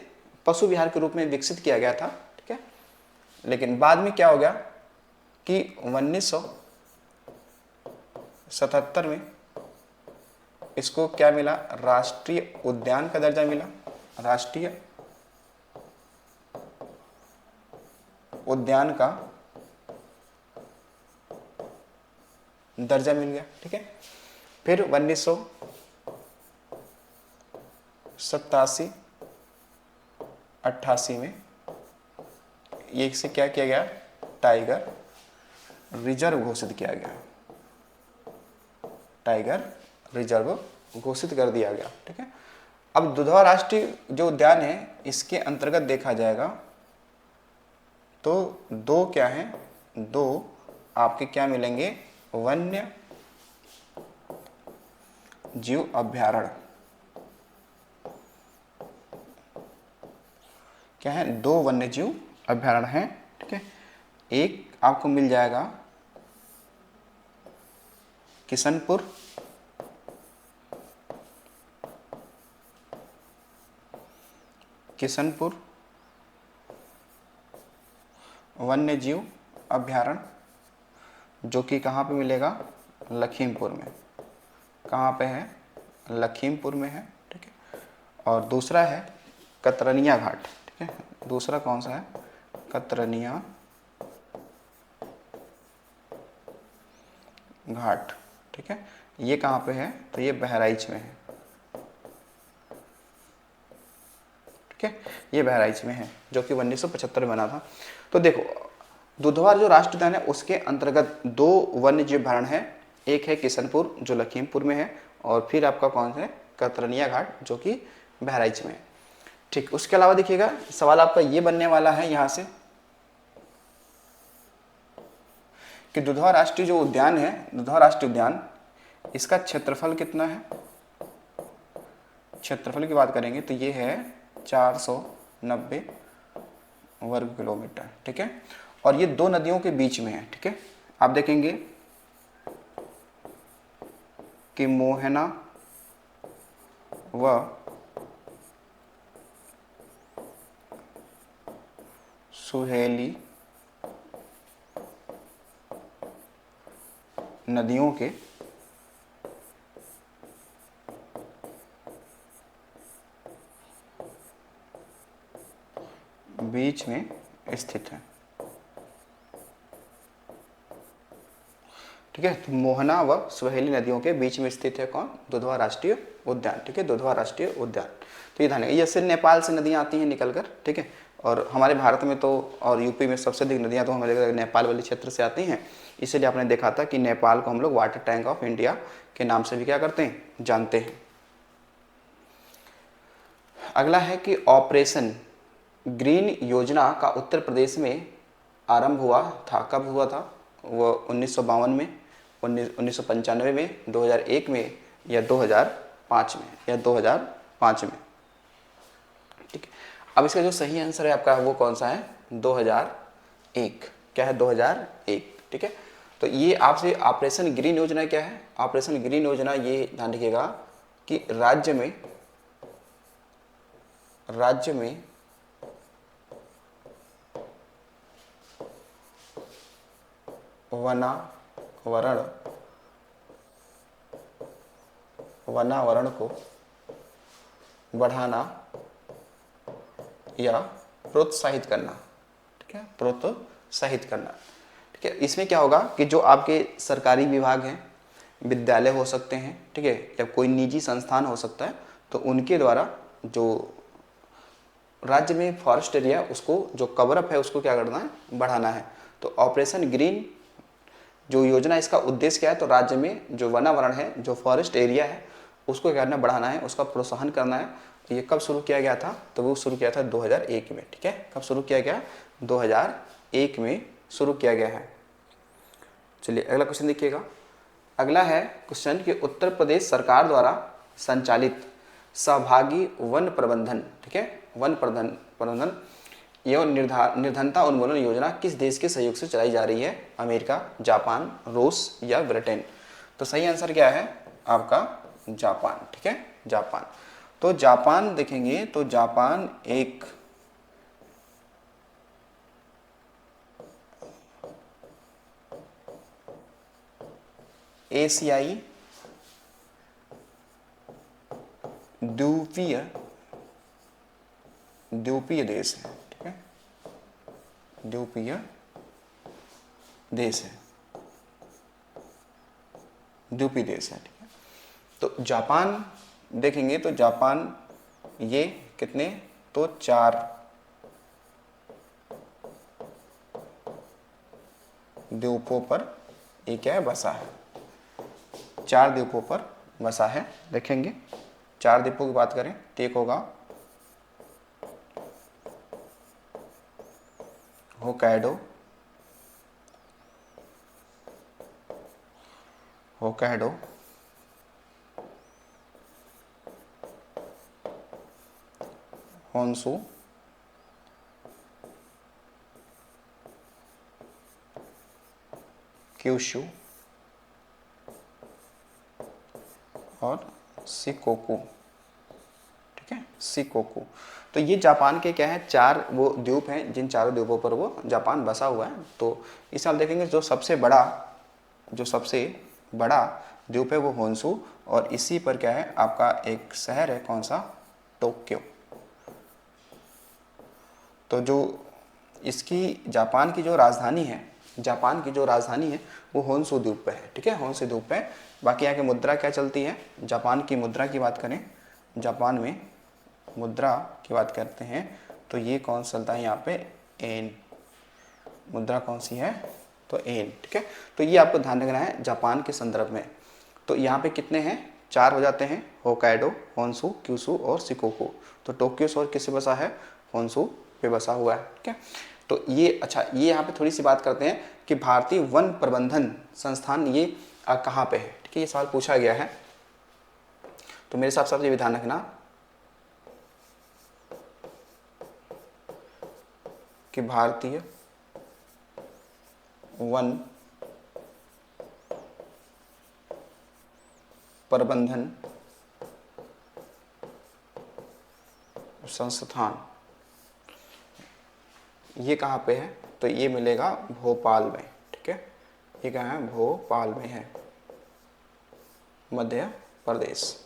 पशु विहार के रूप में विकसित किया गया था, ठीक है। लेकिन बाद में क्या हो गया कि 1977 में इसको क्या मिला, राष्ट्रीय उद्यान का दर्जा मिला, राष्ट्रीय उद्यान का दर्जा मिल गया, ठीक है। फिर 1987-88 में ये इसे क्या किया गया, टाइगर रिजर्व घोषित किया गया, टाइगर रिजर्व घोषित कर दिया गया, ठीक है। अब दुधवा राष्ट्रीय जो उद्यान है इसके अंतर्गत देखा जाएगा तो दो क्या है, दो आपके क्या मिलेंगे, वन्य जीव अभ्यारण्य, क्या है, दो वन्य जीव अभ्यारण्य हैं, ठीक है। एक आपको मिल जाएगा किशनपुर वन्य जीव अभ्यारण्य, जो कि कहाँ पे मिलेगा, लखीमपुर में, कहाँ पे है, लखीमपुर में है, ठीक है। और दूसरा है कतरनिया घाट, ठीक है, दूसरा कौन सा है, कतरनिया घाट, ठीक है। ये कहाँ पे है, तो ये बहराइच में है, ठीक है, ये बहराइच में है, जो कि 1975 में बना था। तो देखो दुधवा जो राष्ट्रीय उद्यान है उसके अंतर्गत दो वन्य जीव अभयारण्य है, एक है किशनपुर जो लखीमपुर में है, और फिर आपका कौन सा है, कतरनिया घाट जो कि बहराइच में है, ठीक। उसके अलावा देखिएगा सवाल आपका ये बनने वाला है यहाँ से कि दुधवा राष्ट्रीय जो उद्यान है, दुधवा राष्ट्रीय उद्यान, इसका क्षेत्रफल कितना है। क्षेत्रफल की बात करेंगे तो ये है 490 वर्ग किलोमीटर, ठीक है। और ये दो नदियों के बीच में है, ठीक है। आप देखेंगे कि मोहना व सुहेली नदियों के बीच में स्थित है, ठीक है। तो मोहना व सहेली नदियों के बीच में स्थित है कौन? दुधवा राष्ट्रीय उद्यान। ठीक है, दुधवा राष्ट्रीय उद्यान। तो ये ध्यान रखिए, ये सिर्फ नेपाल से नदियाँ आती हैं निकल कर, ठीक है। और हमारे भारत में तो और यूपी में सबसे अधिक नदियाँ तो हमारे नेपाल वाले क्षेत्र से आती हैं, इसीलिए आपने देखा था कि नेपाल को हम लोग वाटर टैंक ऑफ इंडिया के नाम से भी क्या करते हैं? जानते हैं। अगला है कि ऑपरेशन ग्रीन योजना का उत्तर प्रदेश में आरंभ हुआ था। कब हुआ था? वो 1952 में, 1995 में, 2001 में या 2005 में, या 2005 में। ठीक है, अब इसका जो सही आंसर है आपका वो कौन सा है? 2001। क्या है? 2001। ठीक है, तो ये आपसे ऑपरेशन ग्रीन योजना क्या है? ऑपरेशन ग्रीन योजना ये ध्यान रखिएगा कि राज्य में वनावरण को बढ़ाना या प्रोत्साहित करना। ठीक है, प्रोत्साहित करना। ठीक है, इसमें क्या होगा कि जो आपके सरकारी विभाग हैं, विद्यालय हो सकते हैं, ठीक है, या कोई निजी संस्थान हो सकता है, तो उनके द्वारा जो राज्य में फॉरेस्ट एरिया उसको जो कवर अप है उसको क्या करना है? बढ़ाना है। तो ऑपरेशन ग्रीन जो योजना, इसका उद्देश्य क्या है? तो राज्य में जो वनावरण है, जो फॉरेस्ट एरिया है, उसको क्या करना? बढ़ाना है, उसका प्रोत्साहन करना है। ये कब शुरू किया गया था? तो वो शुरू किया था 2001 में। ठीक है, कब शुरू किया गया? 2001 में शुरू किया गया है। चलिए अगला क्वेश्चन देखिएगा। अगला है क्वेश्चन कि उत्तर प्रदेश सरकार द्वारा संचालित सहभागी वन प्रबंधन, ठीक है, वन प्रबंधन एवं निर्धनता उन्मूलन योजना किस देश के सहयोग से चलाई जा रही है? अमेरिका, जापान, रूस या ब्रिटेन? तो सही आंसर क्या है आपका? जापान। ठीक है, जापान। तो जापान देखेंगे तो जापान एक एशियाई द्वीपीय देश है। ठीक है, द्वीपीय देश है, द्वीपीय देश है। ठीक है, तो जापान देखेंगे तो जापान ये कितने? तो 4 द्वीपों पर ये क्या है? बसा है। 4 द्वीपों पर बसा है। देखेंगे 4 द्वीपों की बात करें तो एक होगा होकाइडो, होन्शु, क्यूशु और शिकोकू। ठीक है, शिकोकू। तो ये जापान के क्या है? 4 वो द्वीप हैं, जिन चारों द्वीपों पर वो जापान बसा हुआ है। तो इस साल देखेंगे जो सबसे बड़ा द्वीप है वो होन्शु, और इसी पर क्या है? आपका एक शहर है, कौन सा? टोक्यो। तो जो इसकी जापान की जो राजधानी है वो होन्शु द्वीप पे है। ठीक है, होन्शु द्वीप पे। बाकी यहाँ की मुद्रा क्या चलती है? जापान की मुद्रा की बात करें, जापान में मुद्रा की बात करते हैं तो ये कौन सा चलता है यहाँ पे? एन। मुद्रा कौन सी है? तो एन। ठीक है, तो ये आपको ध्यान रखना है जापान के संदर्भ में। तो यहाँ पे कितने हैं? 4 हो जाते हैं, होकाइडो, होन्शु, क्यूशु और शिकोकू। तो टोक्यो शहर किससे बसा है? होन्शु पे बसा हुआ है। ठीक है, तो ये अच्छा, ये यहाँ पे थोड़ी सी बात करते हैं कि भारतीय वन प्रबंधन संस्थान ये कहाँ पे है। ठीक है, ये सवाल पूछा गया है, तो मेरे हिसाब से ये भी ध्यान रखना कि भारतीय वन प्रबंधन संस्थान ये कहाँ पे है? तो ये मिलेगा भोपाल में। ठीक है, ये कहाँ है? भोपाल में है, मध्य प्रदेश।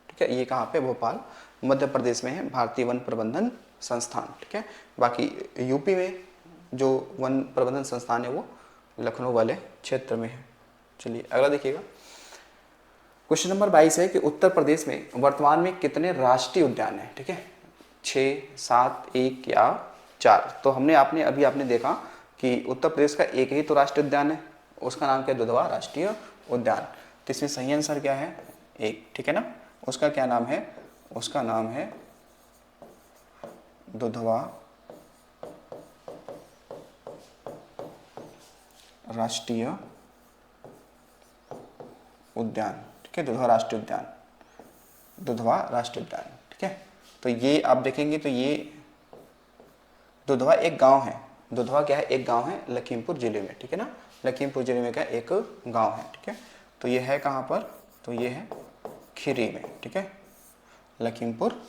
ठीक है, ये कहाँ पे? भोपाल, मध्य प्रदेश में है भारतीय वन प्रबंधन संस्थान। ठीक है, बाकी यूपी में जो वन प्रबंधन संस्थान है वो लखनऊ वाले क्षेत्र में है। चलिए अगला देखिएगा। क्वेश्चन नंबर 22 है कि उत्तर प्रदेश में वर्तमान में कितने राष्ट्रीय उद्यान हैं। ठीक है, 6, 7, 1 या 4। तो आपने अभी देखा कि उत्तर प्रदेश का एक ही तो राष्ट्रीय उद्यान है, उसका नाम क्या है, दुधवा राष्ट्रीय उद्यान। तो इसमें सही आंसर क्या है, 1। ठीक है ना, उसका क्या नाम है, उसका नाम है दुधवा राष्ट्रीय उद्यान। ठीक है, दुधवा राष्ट्रीय उद्यान, दुधवा राष्ट्रीय उद्यान। ठीक है, तो ये आप देखेंगे तो ये दुधवा एक गांव है। दुधवा क्या है, एक गांव है लखीमपुर जिले में। ठीक है ना, लखीमपुर जिले में क्या एक गांव है। ठीक है, तो ये है कहाँ पर, तो ये है खीरी में। ठीक है, लखीमपुर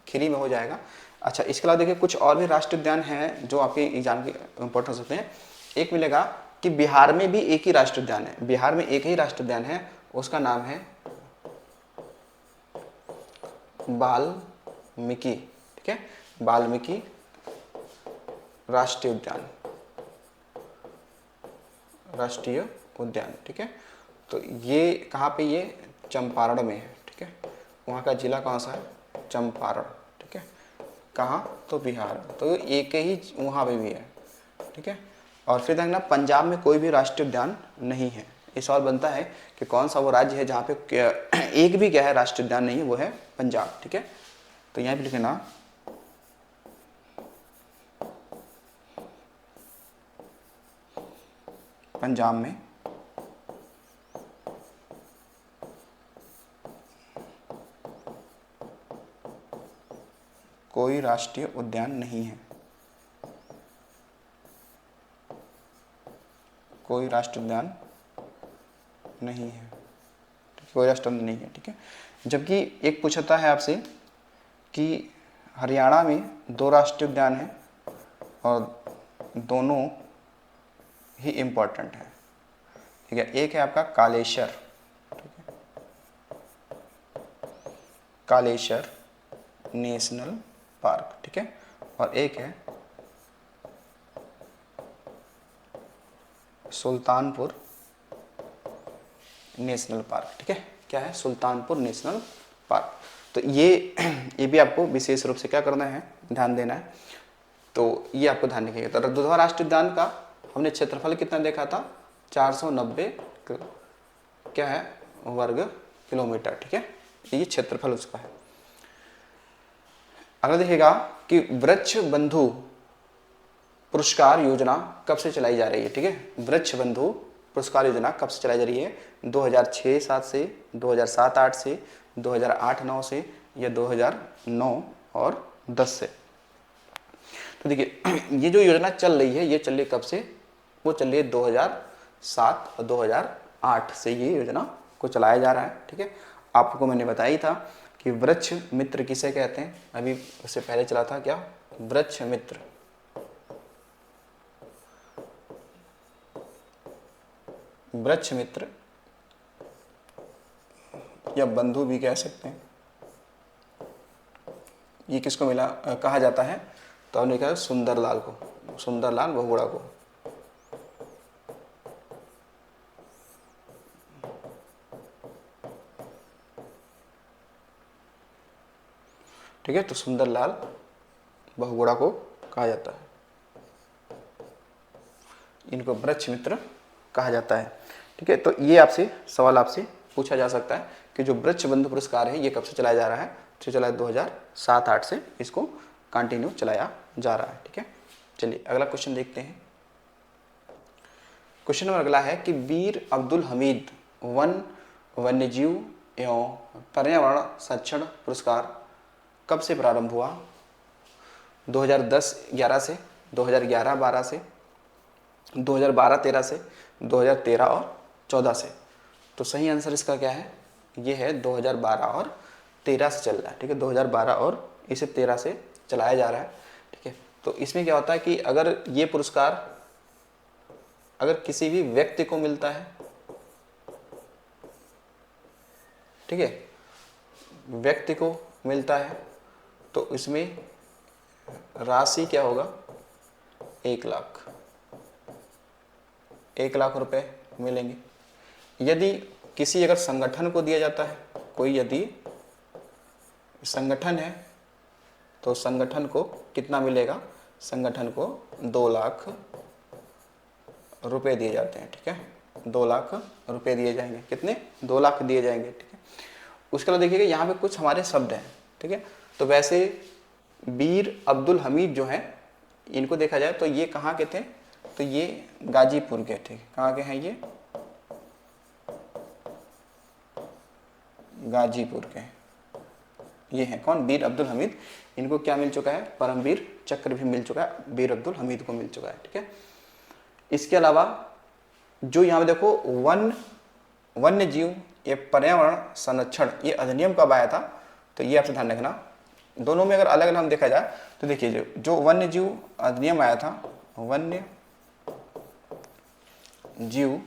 खीरी में हो जाएगा। अच्छा, इसके अलावा देखिए कुछ और भी राष्ट्रीय उद्यान हैं जो आपके एग्जाम के इंपॉर्टेंट हो सकते हैं। एक मिलेगा कि बिहार में भी एक ही राष्ट्रीय उद्यान है, बिहार में एक ही राष्ट्रीय उद्यान है, उसका नाम है वाल्मीकि। ठीक है, वाल्मीकि राष्ट्रीय उद्यान, राष्ट्रीय उद्यान। ठीक है, तो ये कहाँ पे, ये चंपारण में है। ठीक है, वहाँ का जिला कौन सा है, चंपारण। ठीक है, कहाँ, तो बिहार, तो एक ही वहाँ पे भी है। ठीक है, और फिर देखना पंजाब में कोई भी राष्ट्रीय उद्यान नहीं है। ये सवाल बनता है कि कौन सा वो राज्य है जहाँ पे एक भी क्या है राष्ट्रीय उद्यान नहीं है, वो है पंजाब। ठीक है, तो यहाँ पे लिखना पंजाब में कोई राष्ट्रीय उद्यान नहीं है, कोई राष्ट्रीय उद्यान नहीं है, कोई राष्ट्रीय उद्यान नहीं है। ठीक है, जबकि एक पूछता है आपसे कि हरियाणा में 2 राष्ट्रीय उद्यान हैं और दोनों ही इम्पोर्टेंट है। ठीक है, एक है आपका कालेश्वर, ठीक है, कालेश्वर नेशनल पार्क। ठीक है, और एक है सुल्तानपुर नेशनल पार्क। ठीक है, क्या है, सुल्तानपुर नेशनल पार्क। तो ये भी आपको विशेष रूप से क्या करना है, ध्यान देना है। तो ये आपको ध्यान रखिएगा। तो दुधवा राष्ट्रीय उद्यान का हमने क्षेत्रफल कितना देखा था, 490 क्या है वर्ग किलोमीटर। ठीक है, ये क्षेत्रफल उसका है। अगला देखिएगा कि वृक्ष बंधु पुरस्कार योजना कब से चलाई जा रही है। ठीक है, वृक्ष बंधु पुरस्कार योजना कब से चलाई जा रही है, 2006-7 से, 2007-8 से, 2008-9 से, या 2009 और 10 से। तो देखिए ये जो योजना चल रही है, ये चल रही कब से, वो चल रही है 2007 और 2008 से ये योजना को चलाया जा रहा है। ठीक है, आपको मैंने बताया ही था कि वृक्ष मित्र किसे कहते हैं, अभी उससे पहले चला था क्या, वृक्ष मित्र। वृक्ष मित्र या बंधु भी कह सकते हैं। ये किसको मिला कहा जाता है, तो हमने कहा सुंदरलाल को, सुंदरलाल बहुगुणा को। ठीक है, तो सुंदरलाल बहुगुणा को कहा जाता है, इनको वृक्ष मित्र कहा जाता है। ठीक है, तो ये आपसे सवाल आपसे पूछा जा सकता है कि जो वृक्ष बंधु पुरस्कार है ये कब से चलाया जा रहा है, तो चला 2007-8 से इसको कंटिन्यू चलाया जा रहा है। ठीक है, चलिए अगला क्वेश्चन देखते हैं। क्वेश्चन नंबर अगला है कि वीर अब्दुल हमीद वन वन्यजीव एवं पर्यावरण संरक्षण पुरस्कार कब से प्रारंभ हुआ, 2010-11 से, 2011-12 से, 2012-13 से, 2013 और 14 से। तो सही आंसर इसका क्या है, ये है 2012 और 13 से चल रहा है। ठीक है, 2012 और इसे 13 से चलाया जा रहा है। ठीक है, तो इसमें क्या होता है कि अगर ये पुरस्कार अगर किसी भी व्यक्ति को मिलता है, ठीक है, व्यक्ति को मिलता है, तो इसमें राशि क्या होगा, 1 लाख। 1,00,000 रुपए मिलेंगे। यदि किसी अगर संगठन को दिया जाता है, कोई यदि संगठन है तो संगठन को कितना मिलेगा, संगठन को 2,00,000 रुपए दिए जाते हैं। ठीक है, 2,00,000 रुपए दिए जाएंगे। कितने? 2,00,000 दिए जाएंगे। ठीक है, उसके बाद देखिएगा यहाँ पे कुछ हमारे शब्द हैं। ठीक है, तो वैसे वीर अब्दुल हमीद जो हैं, इनको देखा जाए तो ये कहाँ के थे, तो ये गाजीपुर के। ठीक है, कहाँ के हैं ये, गाजीपुर के। ये हैं कौन, वीर अब्दुल हमीद। इनको क्या मिल चुका है, परमवीर चक्र भी मिल चुका है, वीर अब्दुल हमीद को मिल चुका है। ठीक है, इसके अलावा जो यहाँ पे देखो वन्य जीव ये पर्यावरण संरक्षण ये अधिनियम कब आया था, तो ये आपसे ध्यान रखना। दोनों में अगर अलग अलग हम देखा जाए तो देखिए जो वन्य जीव अधिनियम आया था, वन्य जीव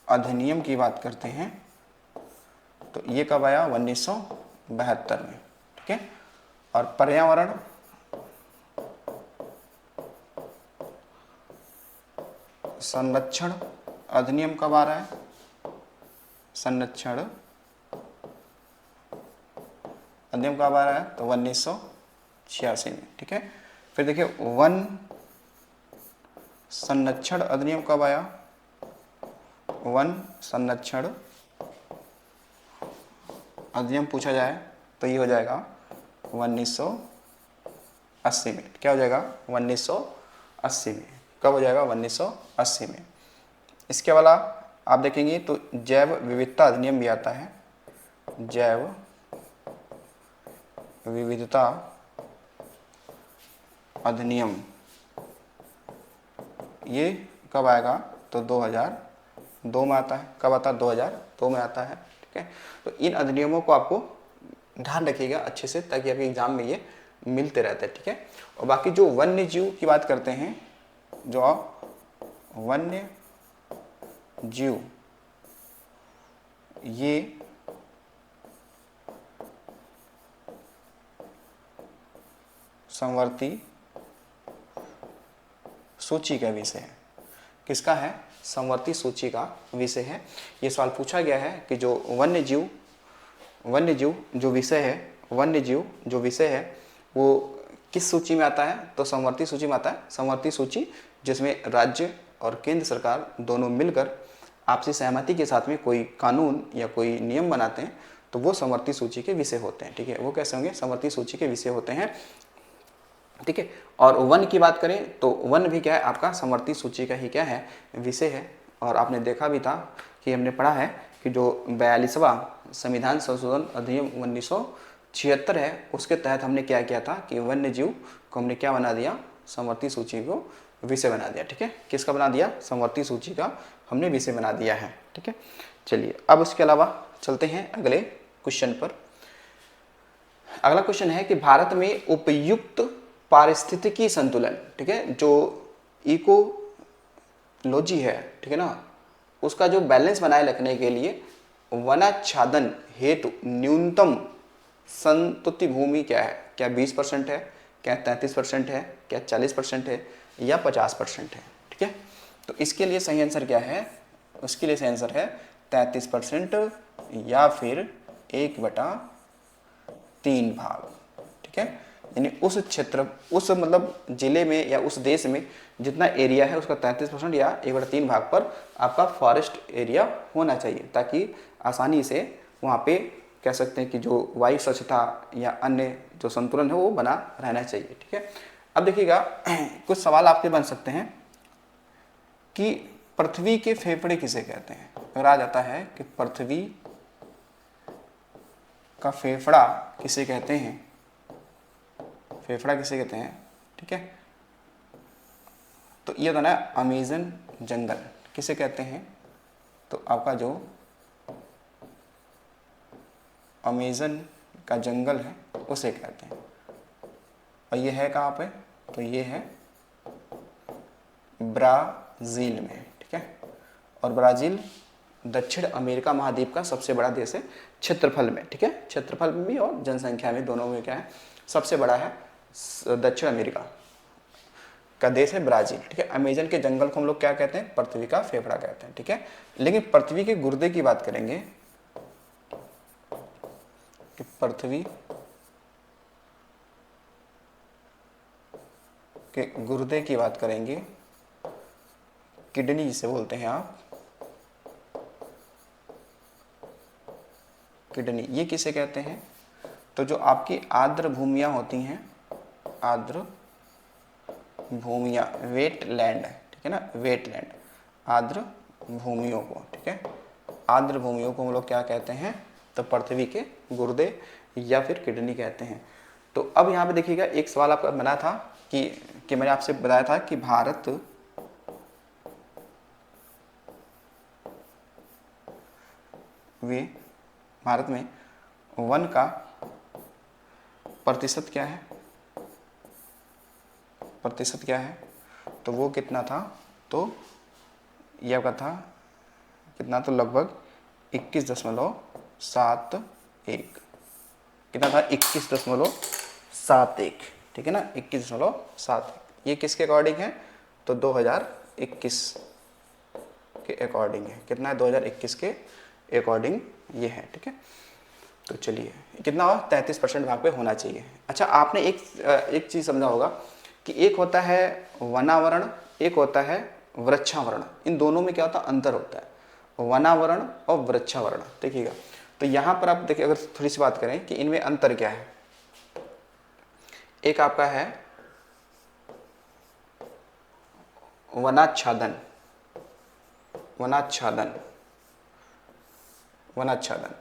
अधिनियम की बात करते हैं तो ये कब आया, 1972 में। ठीक है, और पर्यावरण संरक्षण अधिनियम कब आ रहा है, संरक्षण अधिनियम कब आ रहा है, तो 1986 में। ठीक है, फिर देखिए वन संरक्षण अधिनियम कब आया, वन संरक्षण अधिनियम पूछा जाए तो ये हो जाएगा 1980 में। क्या हो जाएगा, 1980 में। कब हो जाएगा, 1980 में। इसके अलावा आप देखेंगे तो जैव विविधता अधिनियम भी आता है, जैव विविधता अधिनियम, ये कब आएगा, तो 2002 में आता है। कब आता है, 2002 में आता है। ठीक है, तो इन अधिनियमों को आपको ध्यान रखिएगा अच्छे से, ताकि आपके एग्जाम में ये मिलते रहते हैं। ठीक है, और बाकी जो वन्य जीव की बात करते हैं, जो वन्य जीव ये संवर्ती सूची का विषय है। किसका है, संवर्ती सूची का विषय है। ये सवाल पूछा गया है कि जो वन्य जीव जो विषय है, वन्य जीव जो विषय है वो किस सूची में आता है, तो संवर्ती सूची में आता है। संवर्ती सूची जिसमें राज्य और केंद्र सरकार दोनों मिलकर आपसी सहमति के साथ में कोई कानून या कोई नियम बनाते हैं, तो वो संवर्ती सूची के विषय होते हैं। ठीक है, वो कैसे होंगे, संवर्ती सूची के विषय होते हैं। ठीक है, और वन की बात करें तो वन भी क्या है, आपका संवर्ती सूची का ही क्या है, विषय है। और आपने देखा भी था कि हमने पढ़ा है कि जो 42वां संविधान संशोधन अधिनियम 1976 है, उसके तहत हमने क्या किया था कि वन्य जीव को हमने क्या बना दिया, संवर्ती सूची को विषय बना दिया। ठीक है, किसका बना दिया, संवर्ती सूची का हमने विषय बना दिया है। ठीक है, चलिए अब उसके अलावा चलते हैं अगले क्वेश्चन पर। अगला क्वेश्चन है कि भारत में उपयुक्त पारिस्थितिकी संतुलन, ठीक है, जो इकोलॉजी है, ठीक है ना, उसका जो बैलेंस बनाए रखने के लिए वनाच्छादन हेतु न्यूनतम संतुति भूमि क्या है, क्या 20% है, क्या 33% है, क्या 40% है, या 50% है। ठीक है, तो इसके लिए सही आंसर क्या है, उसके लिए सही आंसर है 33% या फिर 1/3 भाग। ठीक है, यानी उस क्षेत्र, उस मतलब जिले में या उस देश में जितना एरिया है उसका 33% या 1/3 भाग पर आपका फॉरेस्ट एरिया होना चाहिए, ताकि आसानी से वहाँ पे कह सकते हैं कि जो वायु स्वच्छता या अन्य जो संतुलन है वो बना रहना चाहिए। ठीक है, अब देखिएगा कुछ सवाल आपके बन सकते हैं कि पृथ्वी के फेफड़े किसे कहते हैं। अगर आ जाता है कि पृथ्वी का फेफड़ा किसे कहते हैं, फेफड़ा किसे कहते हैं, ठीक है, तो ये होता है अमेज़न जंगल किसे कहते हैं, तो आपका जो अमेज़न का जंगल है उसे कहते हैं। और ये है कहाँ पे, तो ये है ब्राज़ील में। ठीक है, और ब्राज़ील दक्षिण अमेरिका महाद्वीप का सबसे बड़ा देश है क्षेत्रफल में। ठीक है, क्षेत्रफल में भी और जनसंख्या में, दोनों में क्या है, सबसे बड़ा है दक्षिण अमेरिका। का देश है ब्राज़ील, ठीक है। अमेजन के जंगल को हम लोग क्या कहते हैं, पृथ्वी का फेफड़ा कहते हैं, ठीक है। लेकिन पृथ्वी के गुर्दे की बात करेंगे कि पृथ्वी के गुर्दे की बात करेंगे, किडनी जिसे बोलते हैं आप, किडनी, ये किसे कहते हैं, तो जो आपकी आर्द्र भूमियाँ होती हैं, आर्द्र भूमियाँ, वेटलैंड, ठीक है ना, वेटलैंड, आर्द्र भूमियों को, ठीक है, आर्द्र भूमियों को हम लोग क्या कहते हैं, तो पृथ्वी के गुर्दे या फिर किडनी कहते हैं। तो अब यहाँ पे देखिएगा एक सवाल आपका बना था कि मैंने आपसे बताया था कि भारत में वन का प्रतिशत क्या है, प्रतिशत क्या है, तो वो कितना था, तो ये आपका था कितना, तो लगभग 21.71, कितना था, 21.71, ठीक है ना, 21.71। ये किसके अकॉर्डिंग है, तो 2021 के अकॉर्डिंग है, कितना है, 2021 के अकॉर्डिंग ये है, ठीक है। तो चलिए कितना हो, 33% भाग पे होना चाहिए। अच्छा, आपने एक चीज़ समझा होगा कि एक होता है वनावरण, एक होता है वृक्षावरण, इन दोनों में क्या होता है, अंतर होता है, वनावरण और वृक्षावरण। देखिएगा, तो यहाँ पर आप देखिए, अगर थोड़ी सी बात करें कि इनमें अंतर क्या है, एक आपका है वनाच्छादन, वनाच्छादन, वनाच्छादन।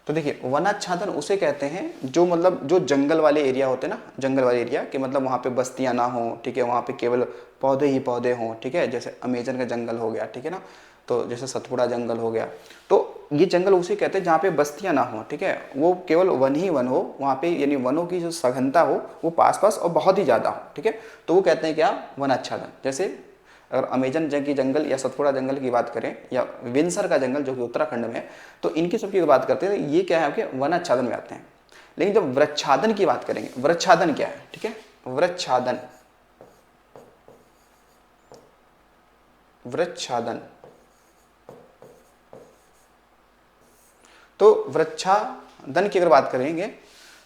तो देखिए, वनाच्छादन उसे कहते हैं जो मतलब जो जंगल वाले एरिया होते हैं ना, जंगल वाले एरिया कि मतलब वहाँ पे बस्तियाँ ना हो, ठीक है, वहाँ पे केवल पौधे ही पौधे हों, ठीक है, जैसे अमेजन का जंगल हो गया, ठीक है ना, तो जैसे सतपुड़ा जंगल हो गया, तो ये जंगल उसे कहते हैं जहाँ पे बस्तियाँ ना हो, ठीक है, वो केवल वन ही वन हो वहाँ पे, यानी वनों की जो सघनता हो वो पास पास और बहुत ही ज़्यादा हो, ठीक है, तो वो कहते हैं क्या, वनाच्छादन। जैसे अगर अमेजन की जंगल या सतपुड़ा जंगल की बात करें या विंसर का जंगल जो कि उत्तराखंड में है, तो इनकी सबकी बात करते हैं, ये क्या है आपके वनाच्छादन में आते हैं। लेकिन जब वृक्षादन की बात करेंगे, वृक्षादन क्या है, ठीक है, वृक्षादन, वृक्षादन, तो वृक्षादन की अगर बात करेंगे,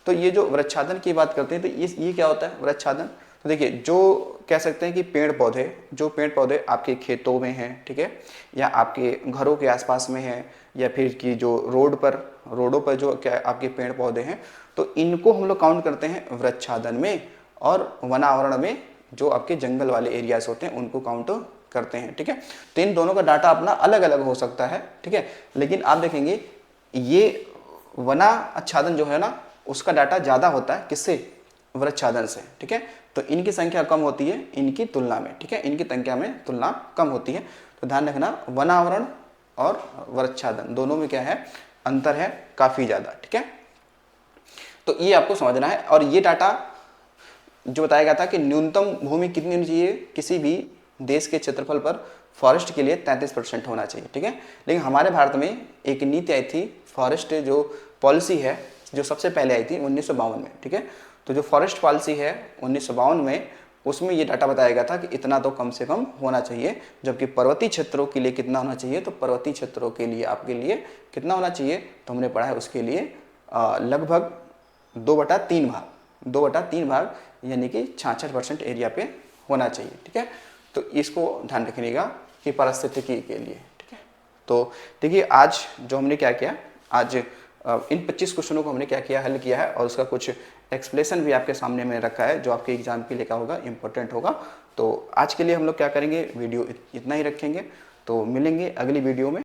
तो ये जो वृक्षादन की बात करते हैं, तो ये क्या होता है वृक्षादन, तो देखिए जो कह सकते हैं कि पेड़ पौधे, जो पेड़ पौधे आपके खेतों में हैं, ठीक है, या आपके घरों के आसपास में हैं, या फिर कि जो रोडों पर जो क्या आपके पेड़ पौधे हैं, तो इनको हम लोग काउंट करते हैं वृक्षादन में, और वनावरण में जो आपके जंगल वाले एरियाज होते हैं उनको काउंट करते हैं, ठीक है। तो इन दोनों का डाटा अपना अलग अलग हो सकता है, ठीक है, लेकिन आप देखेंगे ये वनाच्छादन जो है ना, उसका डाटा ज़्यादा होता है किससे, वृक्षादन से, ठीक है। तो इनकी संख्या कम होती है इनकी तुलना में, ठीक है, इनकी संख्या में तुलना कम होती है। तो ध्यान रखना, वनावरण और वृक्षादन दोनों में क्या है, अंतर है काफ़ी ज़्यादा, ठीक है। तो ये आपको समझना है। और ये डाटा जो बताया गया था कि न्यूनतम भूमि कितनी होनी चाहिए किसी भी देश के क्षेत्रफल पर, फॉरेस्ट के लिए 33% होना चाहिए, ठीक है। लेकिन हमारे भारत में एक नीति आई थी, फॉरेस्ट जो पॉलिसी है, जो सबसे पहले आई थी 1952 में, ठीक है। तो जो फॉरेस्ट पॉलिसी है 1952 में, उसमें ये डाटा बताया गया था कि इतना तो कम से कम होना चाहिए। जबकि पर्वतीय क्षेत्रों के लिए कितना होना चाहिए, तो पर्वतीय क्षेत्रों के लिए आपके लिए कितना होना चाहिए, तो हमने पढ़ा है उसके लिए लगभग 2/3 भाग, 2/3 भाग, यानी कि 66% एरिया पे होना चाहिए, ठीक है। तो इसको ध्यान रखिएगा कि पारिस्थितिकी के लिए, ठीक है। तो देखिए, आज जो हमने क्या किया, आज इन 25 क्वेश्चनों को हमने क्या किया, हल किया है, और उसका कुछ एक्सप्लेनेशन भी आपके सामने में रखा है जो आपके एग्जाम के लिए क्या होगा, इंपॉर्टेंट होगा। तो आज के लिए हम लोग क्या करेंगे, वीडियो इतना ही रखेंगे। तो मिलेंगे अगली वीडियो में।